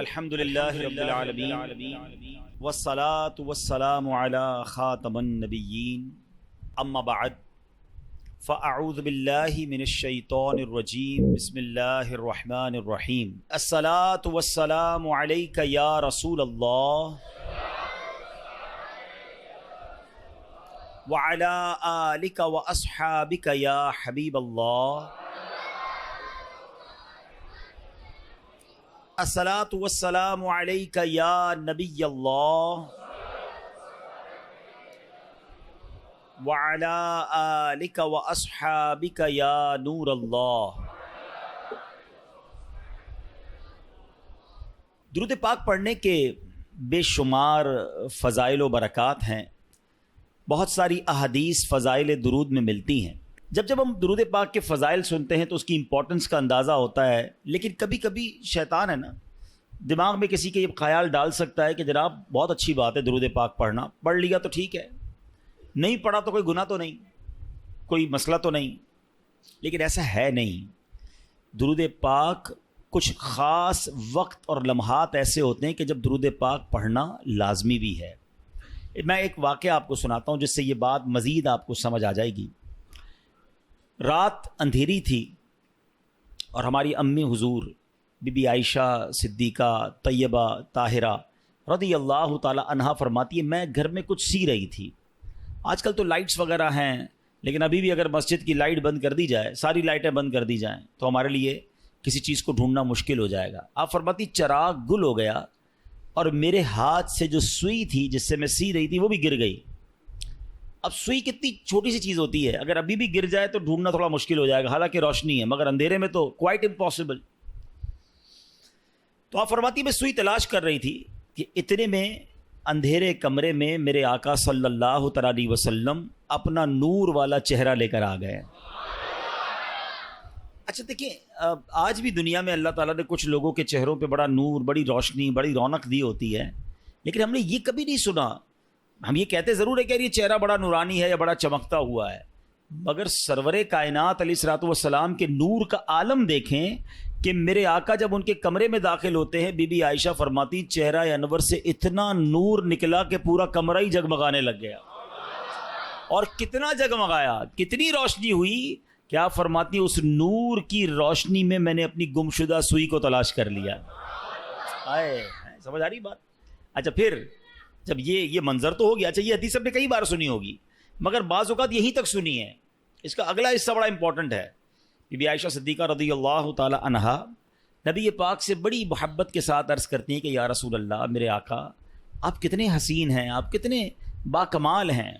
الحمد للہ رب العالمین والصلاة والسلام علی خاتم النبیین اما بعد فاعوذ باللہ من الشیطان الرجیم بسم اللہ الرحمن الرحیم الصلاة والسلام علیک یا رسول اللہ وعلی آلک واصحابک یا حبیب اللہ الصلاۃ والسلام علیک یا نبی اللہ وعلی آلک واصحابک یا نور اللہ۔ درود پاک پڑھنے کے بے شمار فضائل و برکات ہیں، بہت ساری احادیث فضائل درود میں ملتی ہیں۔ جب ہم درود پاک کے فضائل سنتے ہیں تو اس کی امپورٹنس کا اندازہ ہوتا ہے، لیکن کبھی کبھی شیطان ہے نا، دماغ میں کسی کے یہ خیال ڈال سکتا ہے کہ جناب بہت اچھی بات ہے درود پاک پڑھنا، پڑھ لیا تو ٹھیک ہے، نہیں پڑھا تو کوئی گناہ تو نہیں، کوئی مسئلہ تو نہیں۔ لیکن ایسا ہے نہیں۔ درود پاک کچھ خاص وقت اور لمحات ایسے ہوتے ہیں کہ جب درود پاک پڑھنا لازمی بھی ہے۔ میں ایک واقعہ آپ کو سناتا ہوں جس سے یہ بات مزید آپ کو سمجھ آ جائے گی۔ رات اندھیری تھی اور ہماری امی حضور بی بی عائشہ صدیقہ طیبہ طاہرہ رضی اللہ تعالی عنہا فرماتی ہے، میں گھر میں کچھ سی رہی تھی۔ آج کل تو لائٹس وغیرہ ہیں، لیکن ابھی بھی اگر مسجد کی لائٹ بند کر دی جائے، ساری لائٹیں بند کر دی جائیں تو ہمارے لیے کسی چیز کو ڈھونڈنا مشکل ہو جائے گا۔ آپ فرماتی چراغ گل ہو گیا اور میرے ہاتھ سے جو سوئی تھی جس سے میں سی رہی تھی وہ بھی گر گئی۔ اب سوئی کتنی چھوٹی سی چیز ہوتی ہے، اگر ابھی بھی گر جائے تو ڈھونڈنا تھوڑا مشکل ہو جائے گا، حالانکہ روشنی ہے، مگر اندھیرے میں تو کوائٹ امپاسبل۔ تو آپ فرماتی میں سوئی تلاش کر رہی تھی کہ اتنے میں اندھیرے کمرے میں میرے آقا صلی اللہ تعالی علیہ وسلم اپنا نور والا چہرہ لے کر آ گئے۔ اچھا دیکھیں، آج بھی دنیا میں اللہ تعالیٰ نے کچھ لوگوں کے چہروں پہ بڑا نور، بڑی روشنی، بڑی رونق دی ہوتی ہے، لیکن ہم نے یہ کبھی نہیں سنا۔ ہم یہ کہتے ضرور ہے کہ یہ چہرہ بڑا نورانی ہے یا بڑا چمکتا ہوا ہے، مگر سرور کائنات علیہ الصلوۃ والسلام کے نور کا عالم دیکھیں کہ میرے آقا جب ان کے کمرے میں داخل ہوتے ہیں، بی بی عائشہ فرماتی چہرہ انور سے اتنا نور نکلا کہ پورا کمرہ ہی جگمگانے لگ گیا۔ اور کتنا جگمگایا، کتنی روشنی ہوئی، کیا فرماتی اس نور کی روشنی میں میں نے اپنی گمشدہ سوئی کو تلاش کر لیا۔ سمجھ آ رہی بات؟ اچھا پھر جب یہ منظر تو ہو گیا، اچھا یہ حدیث ہم نے کئی بار سنی ہوگی، مگر بعض اوقات یہیں تک سنی ہے۔ اس کا اگلا حصہ بڑا امپورٹنٹ ہے۔ بی بی عائشہ صدیقہ رضی اللہ تعالی عنہا نبی پاک سے بڑی محبت کے ساتھ عرض کرتی ہیں کہ یا رسول اللہ، میرے آقا آپ کتنے حسین ہیں، آپ کتنے باکمال ہیں۔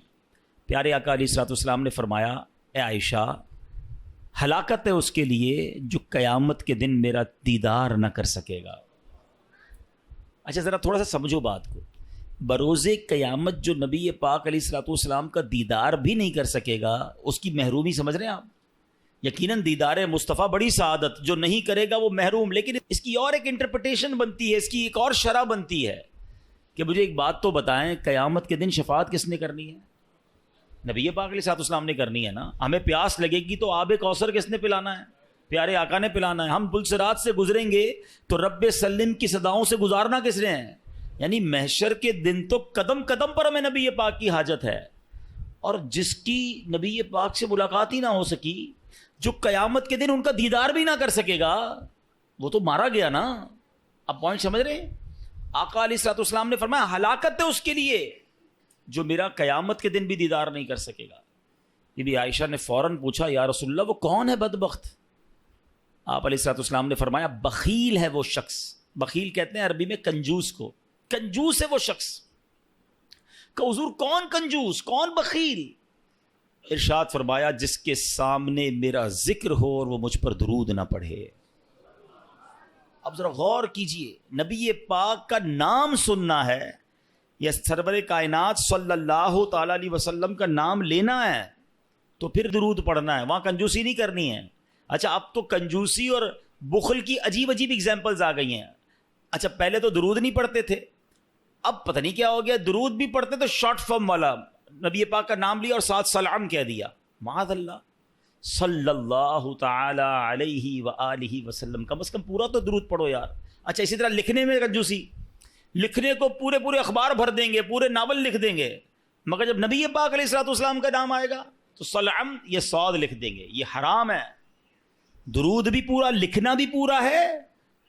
پیارے آقا علیہ الصلوۃ والسلام نے فرمایا، اے عائشہ، ہلاکت ہے اس کے لیے جو قیامت کے دن میرا دیدار نہ کر سکے گا۔ اچھا ذرا تھوڑا سا سمجھو بات کو، بروز قیامت جو نبی پاک علیہ الصلوۃ والسلام کا دیدار بھی نہیں کر سکے گا، اس کی محرومی سمجھ رہے ہیں آپ؟ یقیناً دیدار مصطفیٰ بڑی سعادت، جو نہیں کرے گا وہ محروم۔ لیکن اس کی اور ایک انٹرپریٹیشن بنتی ہے، اس کی ایک اور شرح بنتی ہے کہ مجھے ایک بات تو بتائیں، قیامت کے دن شفاعت کس نے کرنی ہے؟ نبی پاک علیہ الصلوۃ والسلام نے کرنی ہے نا۔ ہمیں پیاس لگے گی تو آب کوثر کس نے پلانا ہے؟ پیارے آقا نے پلانا ہے۔ ہم پلسرات سے گزریں گے تو رب سلم کی صداؤں سے گزارنا کس نے ہے؟ یعنی محشر کے دن تو قدم قدم پر ہمیں نبی پاک کی حاجت ہے، اور جس کی نبی پاک سے ملاقات ہی نہ ہو سکی، جو قیامت کے دن ان کا دیدار بھی نہ کر سکے گا، وہ تو مارا گیا نا۔ اب پوائنٹ سمجھ رہے ہیں؟ آقا علیہ الصلوۃ والسلام نے فرمایا ہلاکت ہے اس کے لیے جو میرا قیامت کے دن بھی دیدار نہیں کر سکے گا۔ بی بی عائشہ نے فوراً پوچھا، یا رسول اللہ وہ کون ہے بدبخت؟ آپ علیہ الصلوۃ والسلام نے فرمایا بخیل ہے وہ شخص۔ بخیل کہتے ہیں عربی میں کنجوس کو، کنجوس ہے وہ شخص۔ کہ حضور کون کنجوس، کون بخیل؟ ارشاد فرمایا جس کے سامنے میرا ذکر ہو اور وہ مجھ پر درود نہ پڑھے۔ اب ذرا غور کیجئے، نبی پاک کا نام سننا ہے یا سرور کائنات صلی اللہ تعالی علیہ وسلم کا نام لینا ہے تو پھر درود پڑھنا ہے، وہاں کنجوسی نہیں کرنی ہے۔ اچھا اب تو کنجوسی اور بخل کی عجیب عجیب ایگزامپلز آ گئی ہیں۔ اچھا پہلے تو درود نہیں پڑھتے تھے، اب پتہ نہیں کیا ہو گیا، درود بھی پڑھتے تو شارٹ فارم والا، نبی پاک کا نام لیا اور ساتھ سلام کہہ دیا۔ معاذ اللہ، صلی اللہ تعالی علیہ وآلہ وسلم، کم از کم پورا تو درود پڑھو یار۔ اچھا اسی طرح لکھنے میں کنجوسی، لکھنے کو پورے پورے اخبار بھر دیں گے، پورے ناول لکھ دیں گے، مگر جب نبی پاک علیہ الصلوۃ والسلام کا نام آئے گا تو صلعم یہ صاد لکھ دیں گے، یہ حرام ہے۔ درود بھی پورا، لکھنا بھی پورا ہے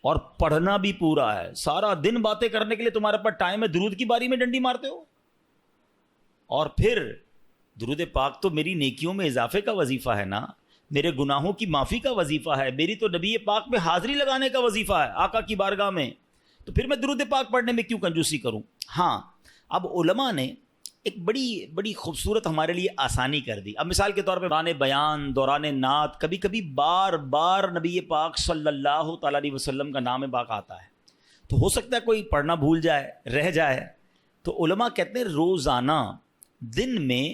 اور پڑھنا بھی پورا ہے۔ سارا دن باتیں کرنے کے لیے تمہارے پاس ٹائم ہے، درود کی باری میں ڈنڈی مارتے ہو۔ اور پھر درود پاک تو میری نیکیوں میں اضافے کا وظیفہ ہے نا، میرے گناہوں کی معافی کا وظیفہ ہے، میری تو نبی پاک میں حاضری لگانے کا وظیفہ ہے آقا کی بارگاہ میں، تو پھر میں درود پاک پڑھنے میں کیوں کنجوسی کروں؟ ہاں اب علماء نے ایک بڑی خوبصورت ہمارے لیے آسانی کر دی۔ اب مثال کے طور پہ دوران بیان، دوران نعت، کبھی کبھی بار بار نبی پاک صلی اللہ تعالیٰ علیہ وسلم کا نام پاک آتا ہے، تو ہو سکتا ہے کوئی پڑھنا بھول جائے، رہ جائے، تو علماء کہتے ہیں روزانہ دن میں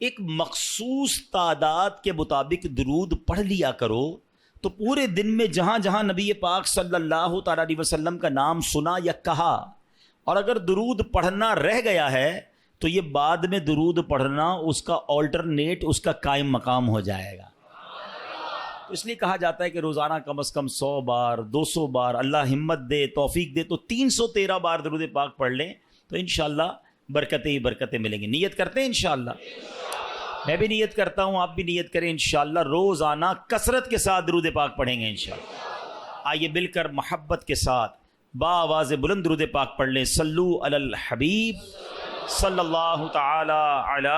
ایک مخصوص تعداد کے مطابق درود پڑھ لیا کرو، تو پورے دن میں جہاں جہاں نبی پاک صلی اللہ تعالیٰ علیہ وسلم کا نام سنا یا کہا، اور اگر درود پڑھنا رہ گیا ہے تو یہ بعد میں درود پڑھنا اس کا آلٹرنیٹ، اس کا قائم مقام ہو جائے گا۔ تو اس لیے کہا جاتا ہے کہ روزانہ کم از کم 100 بار 200 بار، اللہ ہمت دے توفیق دے تو 313 بار درود پاک پڑھ لیں، تو انشاءاللہ برکتیں ہی برکتیں ملیں گی۔ نیت کرتے ہیں انشاءاللہ، میں بھی نیت کرتا ہوں، آپ بھی نیت کریں انشاءاللہ روزانہ کثرت کے ساتھ درود پاک پڑھیں گے انشاءاللہ۔ آئیے مل کر محبت کے ساتھ با آواز بلند درود پاک پڑھ لیں۔ صلو علی الحبیب صلی اللہ تعالی علی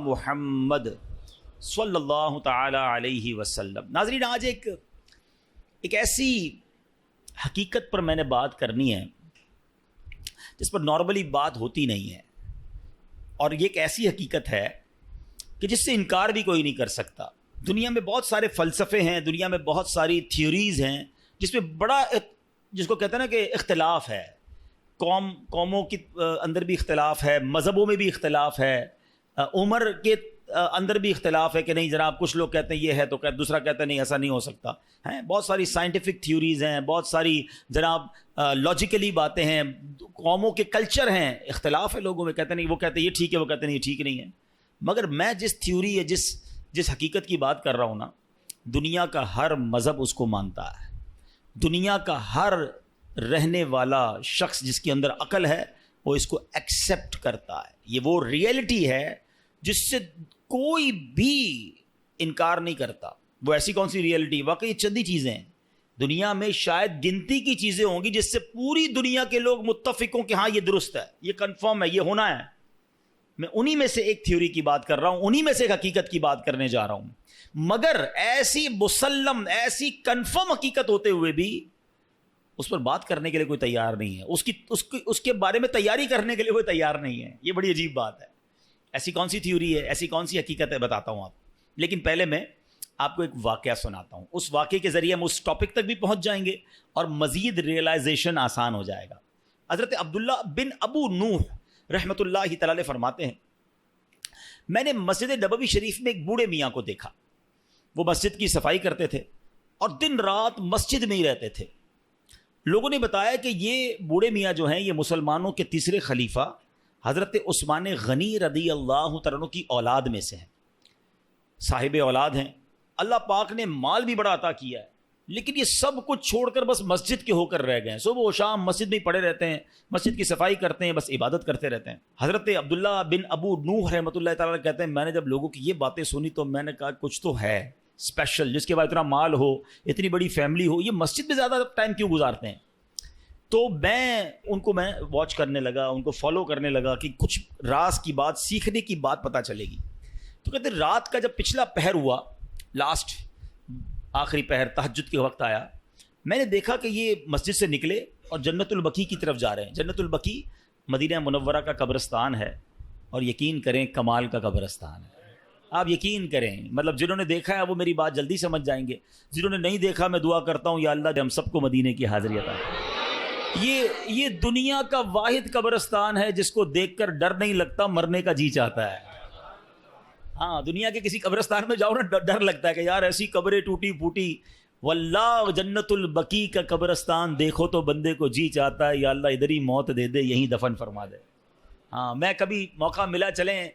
محمد صلی اللہ تعالی علیہ وسلم۔ ناظرین آج ایک ایسی حقیقت پر میں نے بات کرنی ہے جس پر نارملی بات ہوتی نہیں ہے، اور یہ ایک ایسی حقیقت ہے کہ جس سے انکار بھی کوئی نہیں کر سکتا۔ دنیا میں بہت سارے فلسفے ہیں، دنیا میں بہت ساری تھیوریز ہیں جس میں جس کو کہتے ہیں نا کہ اختلاف ہے، قوموں کے اندر بھی اختلاف ہے، مذہبوں میں بھی اختلاف ہے، عمر کے اندر بھی اختلاف ہے کہ نہیں جناب کچھ لوگ کہتے ہیں یہ ہے تو دوسرا کہتا ہے نہیں ایسا نہیں ہو سکتا ہے۔ بہت ساری سائنٹیفک تھیوریز ہیں، بہت ساری جناب لاجیکلی باتیں ہیں، قوموں کے کلچر ہیں، اختلاف ہے لوگوں میں، کہتے نہیں وہ کہتے ہیں یہ ٹھیک ہے، وہ کہتے ہیں یہ ٹھیک نہیں ہے۔ مگر میں جس تھیوری ہے جس حقیقت کی بات کر رہا ہوں نا، دنیا کا ہر مذہب اس کو مانتا ہے، دنیا کا ہر رہنے والا شخص جس کے اندر عقل ہے وہ اس کو ایکسیپٹ کرتا ہے۔ یہ وہ ریئلٹی ہے جس سے کوئی بھی انکار نہیں کرتا۔ وہ ایسی کون سی ریئلٹی؟ واقعی چندی چیزیں ہیں دنیا میں، شاید گنتی کی چیزیں ہوں گی جس سے پوری دنیا کے لوگ متفق ہوں کہ ہاں یہ درست ہے، یہ کنفرم ہے، یہ ہونا ہے۔ میں انہی میں سے ایک تھیوری کی بات کر رہا ہوں، انہی میں سے ایک حقیقت کی بات کرنے جا رہا ہوں، مگر ایسی مسلم، ایسی کنفرم حقیقت ہوتے ہوئے بھی اس پر بات کرنے کے لیے کوئی تیار نہیں ہے، اس کے بارے میں تیاری کرنے کے لیے کوئی تیار نہیں ہے۔ یہ بڑی عجیب بات ہے۔ ایسی کون سی تھیوری ہے، ایسی کون سی حقیقت ہے، بتاتا ہوں آپ، لیکن پہلے میں آپ کو ایک واقعہ سناتا ہوں۔ اس واقعے کے ذریعے ہم اس ٹاپک تک بھی پہنچ جائیں گے اور مزید ریئلائزیشن آسان ہو جائے گا۔ حضرت عبداللہ بن ابو نوح رحمۃ اللہ تعالی فرماتے ہیں، میں نے مسجد نبوی شریف میں ایک بوڑھے میاں کو دیکھا، وہ مسجد کی صفائی کرتے تھے اور دن رات مسجد میں ہی رہتے تھے۔ لوگوں نے بتایا کہ یہ بوڑھے میاں جو ہیں یہ مسلمانوں کے تیسرے خلیفہ حضرت عثمان غنی رضی اللہ تعالیٰ عنہ کی اولاد میں سے ہیں، صاحب اولاد ہیں، اللہ پاک نے مال بھی بڑا عطا کیا ہے، لیکن یہ سب کچھ چھوڑ کر بس مسجد کے ہو کر رہ گئے ہیں، صبح و شام مسجد میں پڑے رہتے ہیں، مسجد کی صفائی کرتے ہیں، بس عبادت کرتے رہتے ہیں۔ حضرت عبداللہ بن ابو نوح رحمۃ اللہ تعالیٰ کہتے ہیں میں نے جب لوگوں کی یہ باتیں سنی تو میں نے کہا کچھ تو ہے اسپیشل، جس کے بعد اتنا مال ہو، اتنی بڑی فیملی ہو، یہ مسجد میں زیادہ ٹائم کیوں گزارتے ہیں؟ تو میں واچ کرنے لگا، ان کو فالو کرنے لگا کہ کچھ راز کی بات، سیکھنے کی بات پتہ چلے گی۔ تو کہتے ہیں رات کا جب پچھلا پہر ہوا، لاسٹ آخری پہر تہجد کے وقت آیا، میں نے دیکھا کہ یہ مسجد سے نکلے اور جنت البقیع کی طرف جا رہے ہیں۔ جنت البقیع مدینہ منورہ کا قبرستان ہے، اور یقین کریں کمال کا قبرستان ہے۔ آپ یقین کریں، مطلب جنہوں نے دیکھا ہے وہ میری بات جلدی سمجھ جائیں گے، جنہوں نے نہیں دیکھا میں دعا کرتا ہوں یا اللہ ہم سب کو مدینے کی حاضری عطا کرے۔ یہ دنیا کا واحد قبرستان ہے جس کو دیکھ کر ڈر نہیں لگتا، مرنے کا جی چاہتا ہے۔ ہاں دنیا کے کسی قبرستان میں جاؤ نا ڈر لگتا ہے کہ یار ایسی قبریں ٹوٹی پھوٹی، واللہ جنت البقیع کا قبرستان دیکھو تو بندے کو جی چاہتا ہے یا اللہ ادھر ہی موت دے دے، یہیں دفن فرما دے۔ ہاں میں کبھی موقع ملا چلیں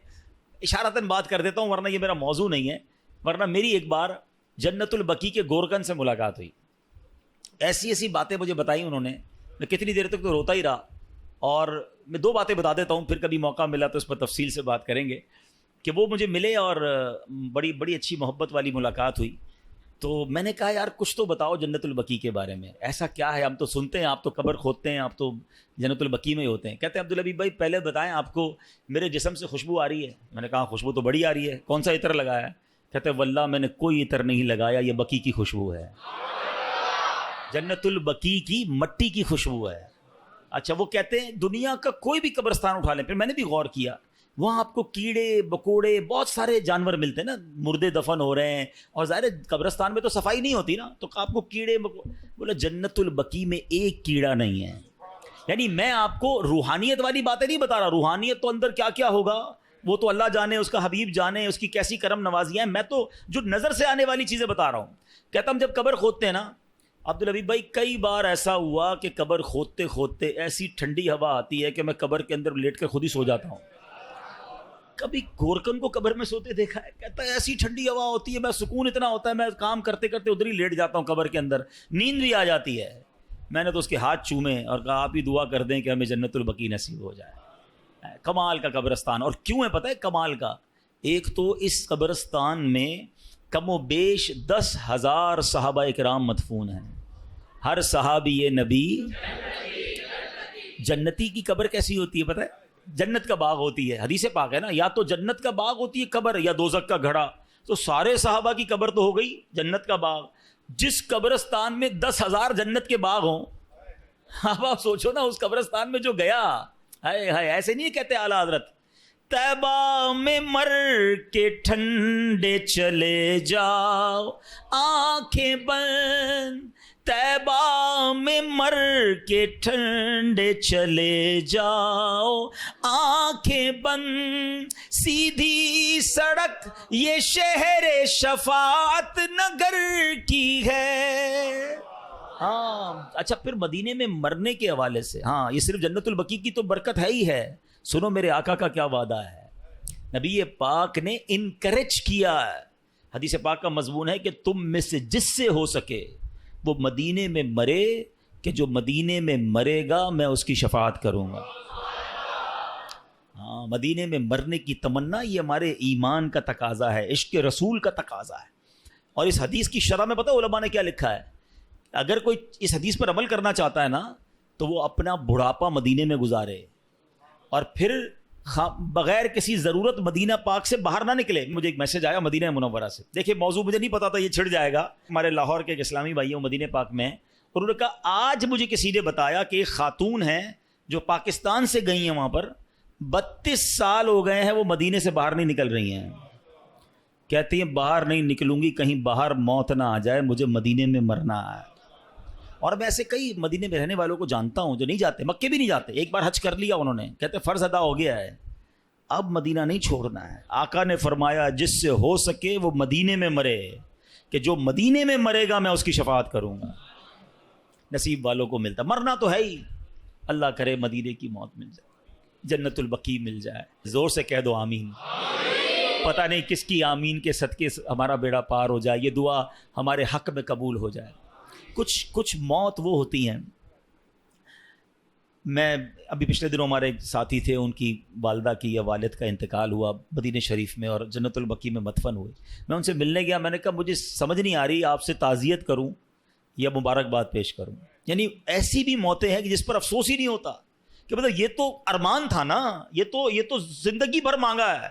اشارتاً بات کر دیتا ہوں، ورنہ یہ میرا موضوع نہیں ہے، ورنہ میری ایک بار جنت البقیع کے گورکن سے ملاقات ہوئی، ایسی ایسی باتیں مجھے بتائی انہوں نے میں کتنی دیر تک تو روتا ہی رہا. اور میں 2 باتیں بتا دیتا ہوں, پھر کبھی موقع ملا تو اس پر تفصیل سے بات کریں گے. کہ وہ مجھے ملے اور بڑی بڑی اچھی محبت والی ملاقات ہوئی. تو میں نے کہا یار کچھ تو بتاؤ جنت البقیع کے بارے میں, ایسا کیا ہے؟ ہم تو سنتے ہیں آپ تو قبر کھودتے ہیں, آپ تو جنت البقیع میں ہی ہوتے ہیں. کہتے ہیں عبدالحبیب بھائی پہلے بتائیں آپ کو میرے جسم سے خوشبو آ رہی ہے؟ میں نے کہا خوشبو تو بڑی آ رہی ہے, کون سا عطر لگایا ہے؟ کہتے ہیں واللہ میں نے کوئی عطر نہیں لگایا, یہ بقیع کی خوشبو ہے, جنت البقیع کی مٹی کی خوشبو ہے. اچھا وہ کہتے ہیں دنیا کا کوئی بھی قبرستان اٹھا لیں, پھر میں نے بھی غور کیا, وہاں آپ کو کیڑے بکوڑے بہت سارے جانور ملتے ہیں نا, مردے دفن ہو رہے ہیں, اور ظاہر ہے قبرستان میں تو صفائی نہیں ہوتی نا, تو آپ کو کیڑے بولا جنت البقیع میں ایک کیڑا نہیں ہے. یعنی میں آپ کو روحانیت والی باتیں نہیں بتا رہا, روحانیت تو اندر کیا کیا ہوگا وہ تو اللہ جانے, اس کا حبیب جانے, اس کی کیسی کرم نوازیاں ہیں. میں تو جو نظر سے آنے والی چیزیں بتا رہا ہوں. کہتا ہم جب قبر کھودتے ہیں نا عبدالحبیب بھائی, کئی بار ایسا ہوا کہ قبر کھودتے کھودتے ایسی ٹھنڈی ہوا آتی ہے کہ میں قبر کے اندر لیٹ کر خود ہی سو جاتا ہوں. کبھی گورکن کو قبر میں سوتے دیکھا ہے؟ کہتا ہے ایسی ٹھنڈی ہوا ہوتی ہے, میں سکون اتنا ہوتا ہے, میں کام کرتے کرتے ادھر ہی لیٹ جاتا ہوں قبر کے اندر, نیند بھی آ جاتی ہے. میں نے تو اس کے ہاتھ چومے اور کہا آپ ہی دعا کر دیں کہ ہمیں جنت البقیع نصیب ہو جائے. کمال کا قبرستان. اور کیوں ہے پتہ ہے کمال کا؟ ایک تو اس قبرستان میں کم و بیش 10,000 صحابہ اکرام مدفون ہیں. ہر صحابی نبی جنتی کی قبر کیسی ہوتی ہے پتہ ہے؟ جنت کا باغ ہوتی ہے, حدیث پاک ہے نا, یا تو جنت کا باغ ہوتی ہے قبر یا دوزخ کا گھڑا. تو سارے صحابہ کی قبر تو ہو گئی جنت کا باغ. جس قبرستان میں 10,000 جنت کے باغ ہوں, اب آپ سوچو نا اس قبرستان میں جو گیا, ہائے ہائے, ایسے نہیں کہتے اعلیٰ حضرت طیبہ میں مر کے ٹھنڈے چلے جاؤ آنکھیں بند, طیبہ میں مر کے ٹھنڈے چلے جاؤ آنکھیں بند, سیدھی سڑک یہ شہر شفاعت نگر کی ہے. ہاں اچھا, پھر مدینے میں مرنے کے حوالے سے, ہاں یہ صرف جنت البقیع کی تو برکت ہے ہی ہے. سنو میرے آقا کا کیا وعدہ ہے, نبی پاک نے انکریج کیا ہے. حدیث پاک کا مضمون ہے کہ تم میں سے جس سے ہو سکے وہ مدینے میں مرے, کہ جو مدینے میں مرے گا میں اس کی شفاعت کروں گا. ہاں مدینے میں مرنے کی تمنا یہ ہمارے ایمان کا تقاضا ہے, عشق رسول کا تقاضا ہے. اور اس حدیث کی شرح میں پتہ علماء نے کیا لکھا ہے؟ اگر کوئی اس حدیث پر عمل کرنا چاہتا ہے نا تو وہ اپنا بڑھاپا مدینے میں گزارے, اور پھر بغیر کسی ضرورت مدینہ پاک سے باہر نہ نکلے. مجھے ایک میسج آیا مدینہ منورہ سے, دیکھیں موضوع مجھے نہیں پتا تھا یہ چھڑ جائے گا. ہمارے لاہور کے ایک اسلامی بھائی ہیں مدینہ پاک میں, اور انہوں نے کہا آج مجھے کسی نے بتایا کہ ایک خاتون ہیں جو پاکستان سے گئی ہیں, وہاں پر 32 سال ہو گئے ہیں وہ مدینے سے باہر نہیں نکل رہی ہیں. کہتی ہیں باہر نہیں نکلوں گی کہیں باہر موت نہ آ جائے, مجھے مدینے میں مرنا ہے. اور میں ایسے کئی مدینے میں رہنے والوں کو جانتا ہوں جو نہیں جاتے, مکے بھی نہیں جاتے. ایک بار حج کر لیا انہوں نے, کہتے فرض ادا ہو گیا ہے, اب مدینہ نہیں چھوڑنا ہے. آقا نے فرمایا جس سے ہو سکے وہ مدینے میں مرے, کہ جو مدینے میں مرے گا میں اس کی شفاعت کروں گا. نصیب والوں کو ملتا, مرنا تو ہے ہی, اللہ کرے مدینے کی موت مل جائے, جنت البقیع مل جائے. زور سے کہہ دو آمین. پتہ نہیں کس کی آمین کے صدقے ہمارا بیڑا پار ہو جائے, یہ دعا ہمارے حق میں قبول ہو جائے. کچھ موت وہ ہوتی ہیں. میں ابھی پچھلے دنوں ہمارے ایک ساتھی تھے, ان کی والدہ کی یا والد کا انتقال ہوا مدینہ شریف میں اور جنت البقیع میں مدفن ہوئے. میں ان سے ملنے گیا, میں نے کہا مجھے سمجھ نہیں آ رہی آپ سے تعزیت کروں یا مبارکباد پیش کروں. یعنی ایسی بھی موتیں ہیں کہ جس پر افسوس ہی نہیں ہوتا کہ مطلب یہ تو ارمان تھا نا, یہ تو زندگی بھر مانگا ہے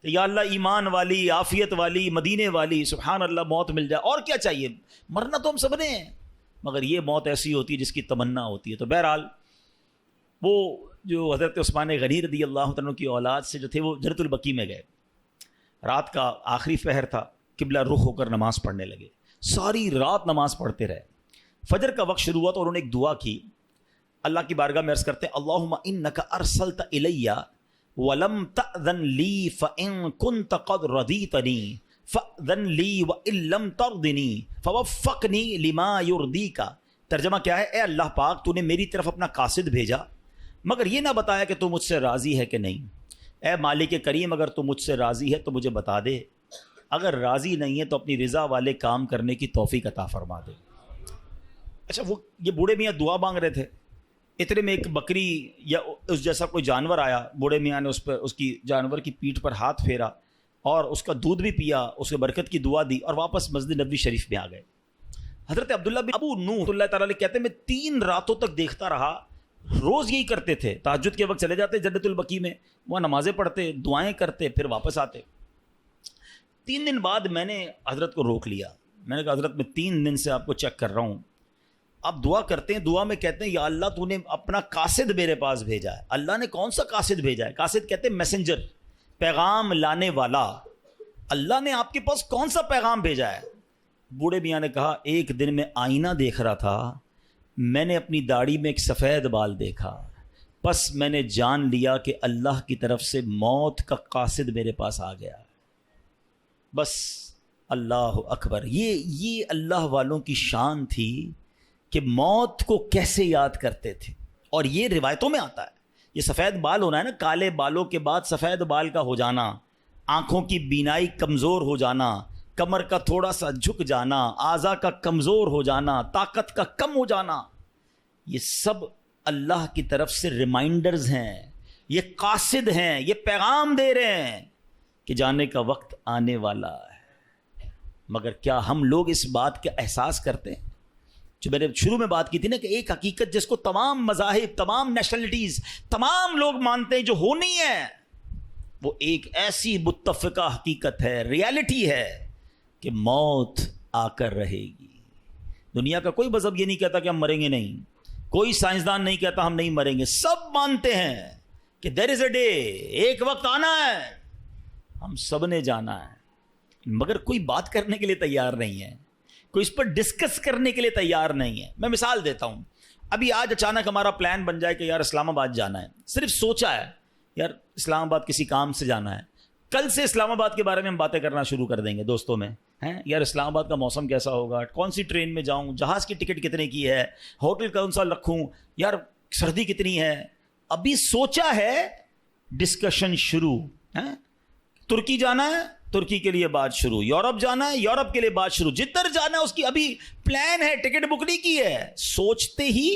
کہ یا اللہ ایمان والی, عافیت والی, مدینے والی, سبحان اللہ موت مل جائے, اور کیا چاہیے. مرنا تو ہم سب نے ہیں, مگر یہ موت ایسی ہوتی ہے جس کی تمنا ہوتی ہے. تو بہرحال وہ جو حضرت عثمان غنی رضی اللہ عنہ کی اولاد سے جو تھے وہ جنت البقیع میں گئے. رات کا آخری پہر تھا, قبلہ رخ ہو کر نماز پڑھنے لگے. ساری رات نماز پڑھتے رہے. فجر کا وقت شروع ہوا تو انہوں نے ایک دعا کی, اللہ کی بارگاہ میں عرض کرتے اللہم انک ارسلت الی ولم تأذن لی فإن كنت قد رضیتنی فأذن لی وإن لم ترضنی فوفقنی لما یرضیک. ترجمہ کیا ہے؟ اے اللہ پاک تو نے میری طرف اپنا قاصد بھیجا مگر یہ نہ بتایا کہ تو مجھ سے راضی ہے کہ نہیں. اے مالک کریم اگر تو مجھ سے راضی ہے تو مجھے بتا دے, اگر راضی نہیں ہے تو اپنی رضا والے کام کرنے کی توفیق عطا فرما دے. اچھا وہ یہ بوڑھے میاں دعا مانگ رہے تھے, اتنے میں ایک بکری یا اس جیسا کوئی جانور آیا، بوڑھے میاں نے اس کی جانور کی پیٹھ پر ہاتھ پھیرا اور اس کا دودھ بھی پیا، اس کے برکت کی دعا دی اور واپس مسجد نبوی شریف میں آ گئے۔ حضرت عبداللہ بن ابو نوح اللہ تعالیٰ علیہ کہتے ہیں میں 3 راتوں تک دیکھتا رہا، روز یہی کرتے تھے، تہجد کے وقت چلے جاتے جنت البقیع میں، وہاں نمازیں پڑھتے، دعائیں کرتے، پھر واپس آتے۔ 3 دن بعد میں نے حضرت کو روک لیا، میں نے کہا حضرت میں 3 دن سے آپ کو چیک کر رہا ہوں، آپ دعا کرتے ہیں، دعا میں کہتے ہیں یا اللہ تو نے اپنا قاصد میرے پاس بھیجا ہے۔ اللہ نے کون سا قاصد بھیجا ہے؟ قاصد کہتے ہیں میسنجر، پیغام لانے والا۔ اللہ نے آپ کے پاس کون سا پیغام بھیجا ہے؟ بوڑھے میاں نے کہا ایک دن میں آئینہ دیکھ رہا تھا، میں نے اپنی داڑھی میں ایک سفید بال دیکھا، بس میں نے جان لیا کہ اللہ کی طرف سے موت کا قاصد میرے پاس آ گیا۔ بس اللہ اکبر، یہ اللہ والوں کی شان تھی کہ موت کو کیسے یاد کرتے تھے۔ اور یہ روایتوں میں آتا ہے، یہ سفید بال ہونا ہے نا، کالے بالوں کے بعد سفید بال کا ہو جانا، آنکھوں کی بینائی کمزور ہو جانا، کمر کا تھوڑا سا جھک جانا، اعضاء کا کمزور ہو جانا، طاقت کا کم ہو جانا، یہ سب اللہ کی طرف سے ریمائنڈرز ہیں، یہ قاصد ہیں، یہ پیغام دے رہے ہیں کہ جانے کا وقت آنے والا ہے۔ مگر کیا ہم لوگ اس بات کا احساس کرتے ہیں؟ جو میں نے شروع میں بات کی تھی نا کہ ایک حقیقت جس کو تمام مذاہب، تمام نیشنلٹیز، تمام لوگ مانتے ہیں جو ہونی ہے، وہ ایک ایسی متفقہ حقیقت ہے، ریالٹی ہے کہ موت آ کر رہے گی۔ دنیا کا کوئی مذہب یہ نہیں کہتا کہ ہم مریں گے نہیں، کوئی سائنسدان نہیں کہتا ہم نہیں مریں گے، سب مانتے ہیں کہ دیر از اے ڈے، ایک وقت آنا ہے، ہم سب نے جانا ہے، مگر کوئی بات کرنے کے لیے تیار نہیں ہے، کوئی اس پر ڈسکس کرنے کے لیے تیار نہیں ہے۔ میں مثال دیتا ہوں، ابھی آج اچانک ہمارا پلان بن جائے کہ یار اسلام آباد جانا ہے، صرف سوچا ہے یار اسلام آباد کسی کام سے جانا ہے، کل سے اسلام آباد کے بارے میں ہم باتیں کرنا شروع کر دیں گے دوستوں میں، ہیں یار اسلام آباد کا موسم کیسا ہوگا، کون سی ٹرین میں جاؤں، جہاز کی ٹکٹ کتنے کی ہے، ہوٹل کون سا رکھوں، یار سردی کتنی ہے، ابھی سوچا ہے، ڈسکشن شروع۔ ترکی جانا ہے، ترکی کے لیے بات شروع، یورپ جانا ہے، یورپ کے لیے بات شروع، جدھر جانا ہے اس کی ابھی پلان ہے، ٹکٹ بک نہیں کی ہے، سوچتے ہی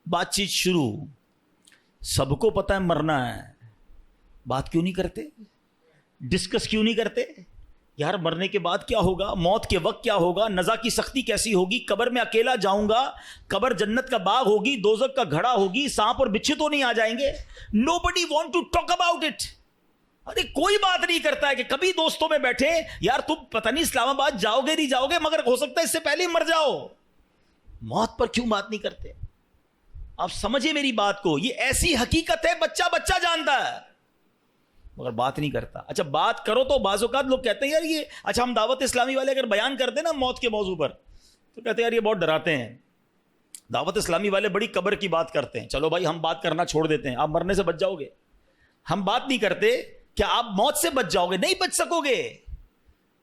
بات چیت شروع۔ سب کو پتہ ہے مرنا ہے، بات کیوں نہیں کرتے؟ ڈسکس کیوں نہیں کرتے؟ یار مرنے کے بعد کیا ہوگا، موت کے وقت کیا ہوگا، نزا کی سختی کیسی ہوگی، قبر میں اکیلا جاؤں گا، قبر جنت کا باغ ہوگی، دوزخ کا گھڑا ہوگی، سانپ اور بچھو تو نہیں آ جائیں گے؟ nobody want to talk about it۔ ارے کوئی بات نہیں کرتا ہے کہ کبھی دوستوں میں بیٹھے یار تم پتہ نہیں اسلام آباد جاؤ گے نہیں جاؤ گے، مگر ہو سکتا ہے اس سے پہلے ہی مر جاؤ۔ موت پر کیوں بات نہیں کرتے؟ آپ سمجھے میری بات کو، یہ ایسی حقیقت ہے بچہ بچہ جانتا ہے مگر بات نہیں کرتا۔ اچھا بات کرو تو بعض اوقات لوگ کہتے ہیں یار یہ، اچھا ہم دعوت اسلامی والے اگر بیان کرتے ہیں نا موت کے موضوع پر تو کہتے ہیں یار یہ بہت ڈراتے ہیں، دعوت اسلامی والے بڑی قبر کی بات کرتے ہیں۔ چلو بھائی ہم بات کرنا چھوڑ دیتے ہیں، آپ مرنے سے بچ جاؤ گے، ہم بات نہیں کرتے کیا آپ موت سے بچ جاؤ گے؟ نہیں بچ سکو گے،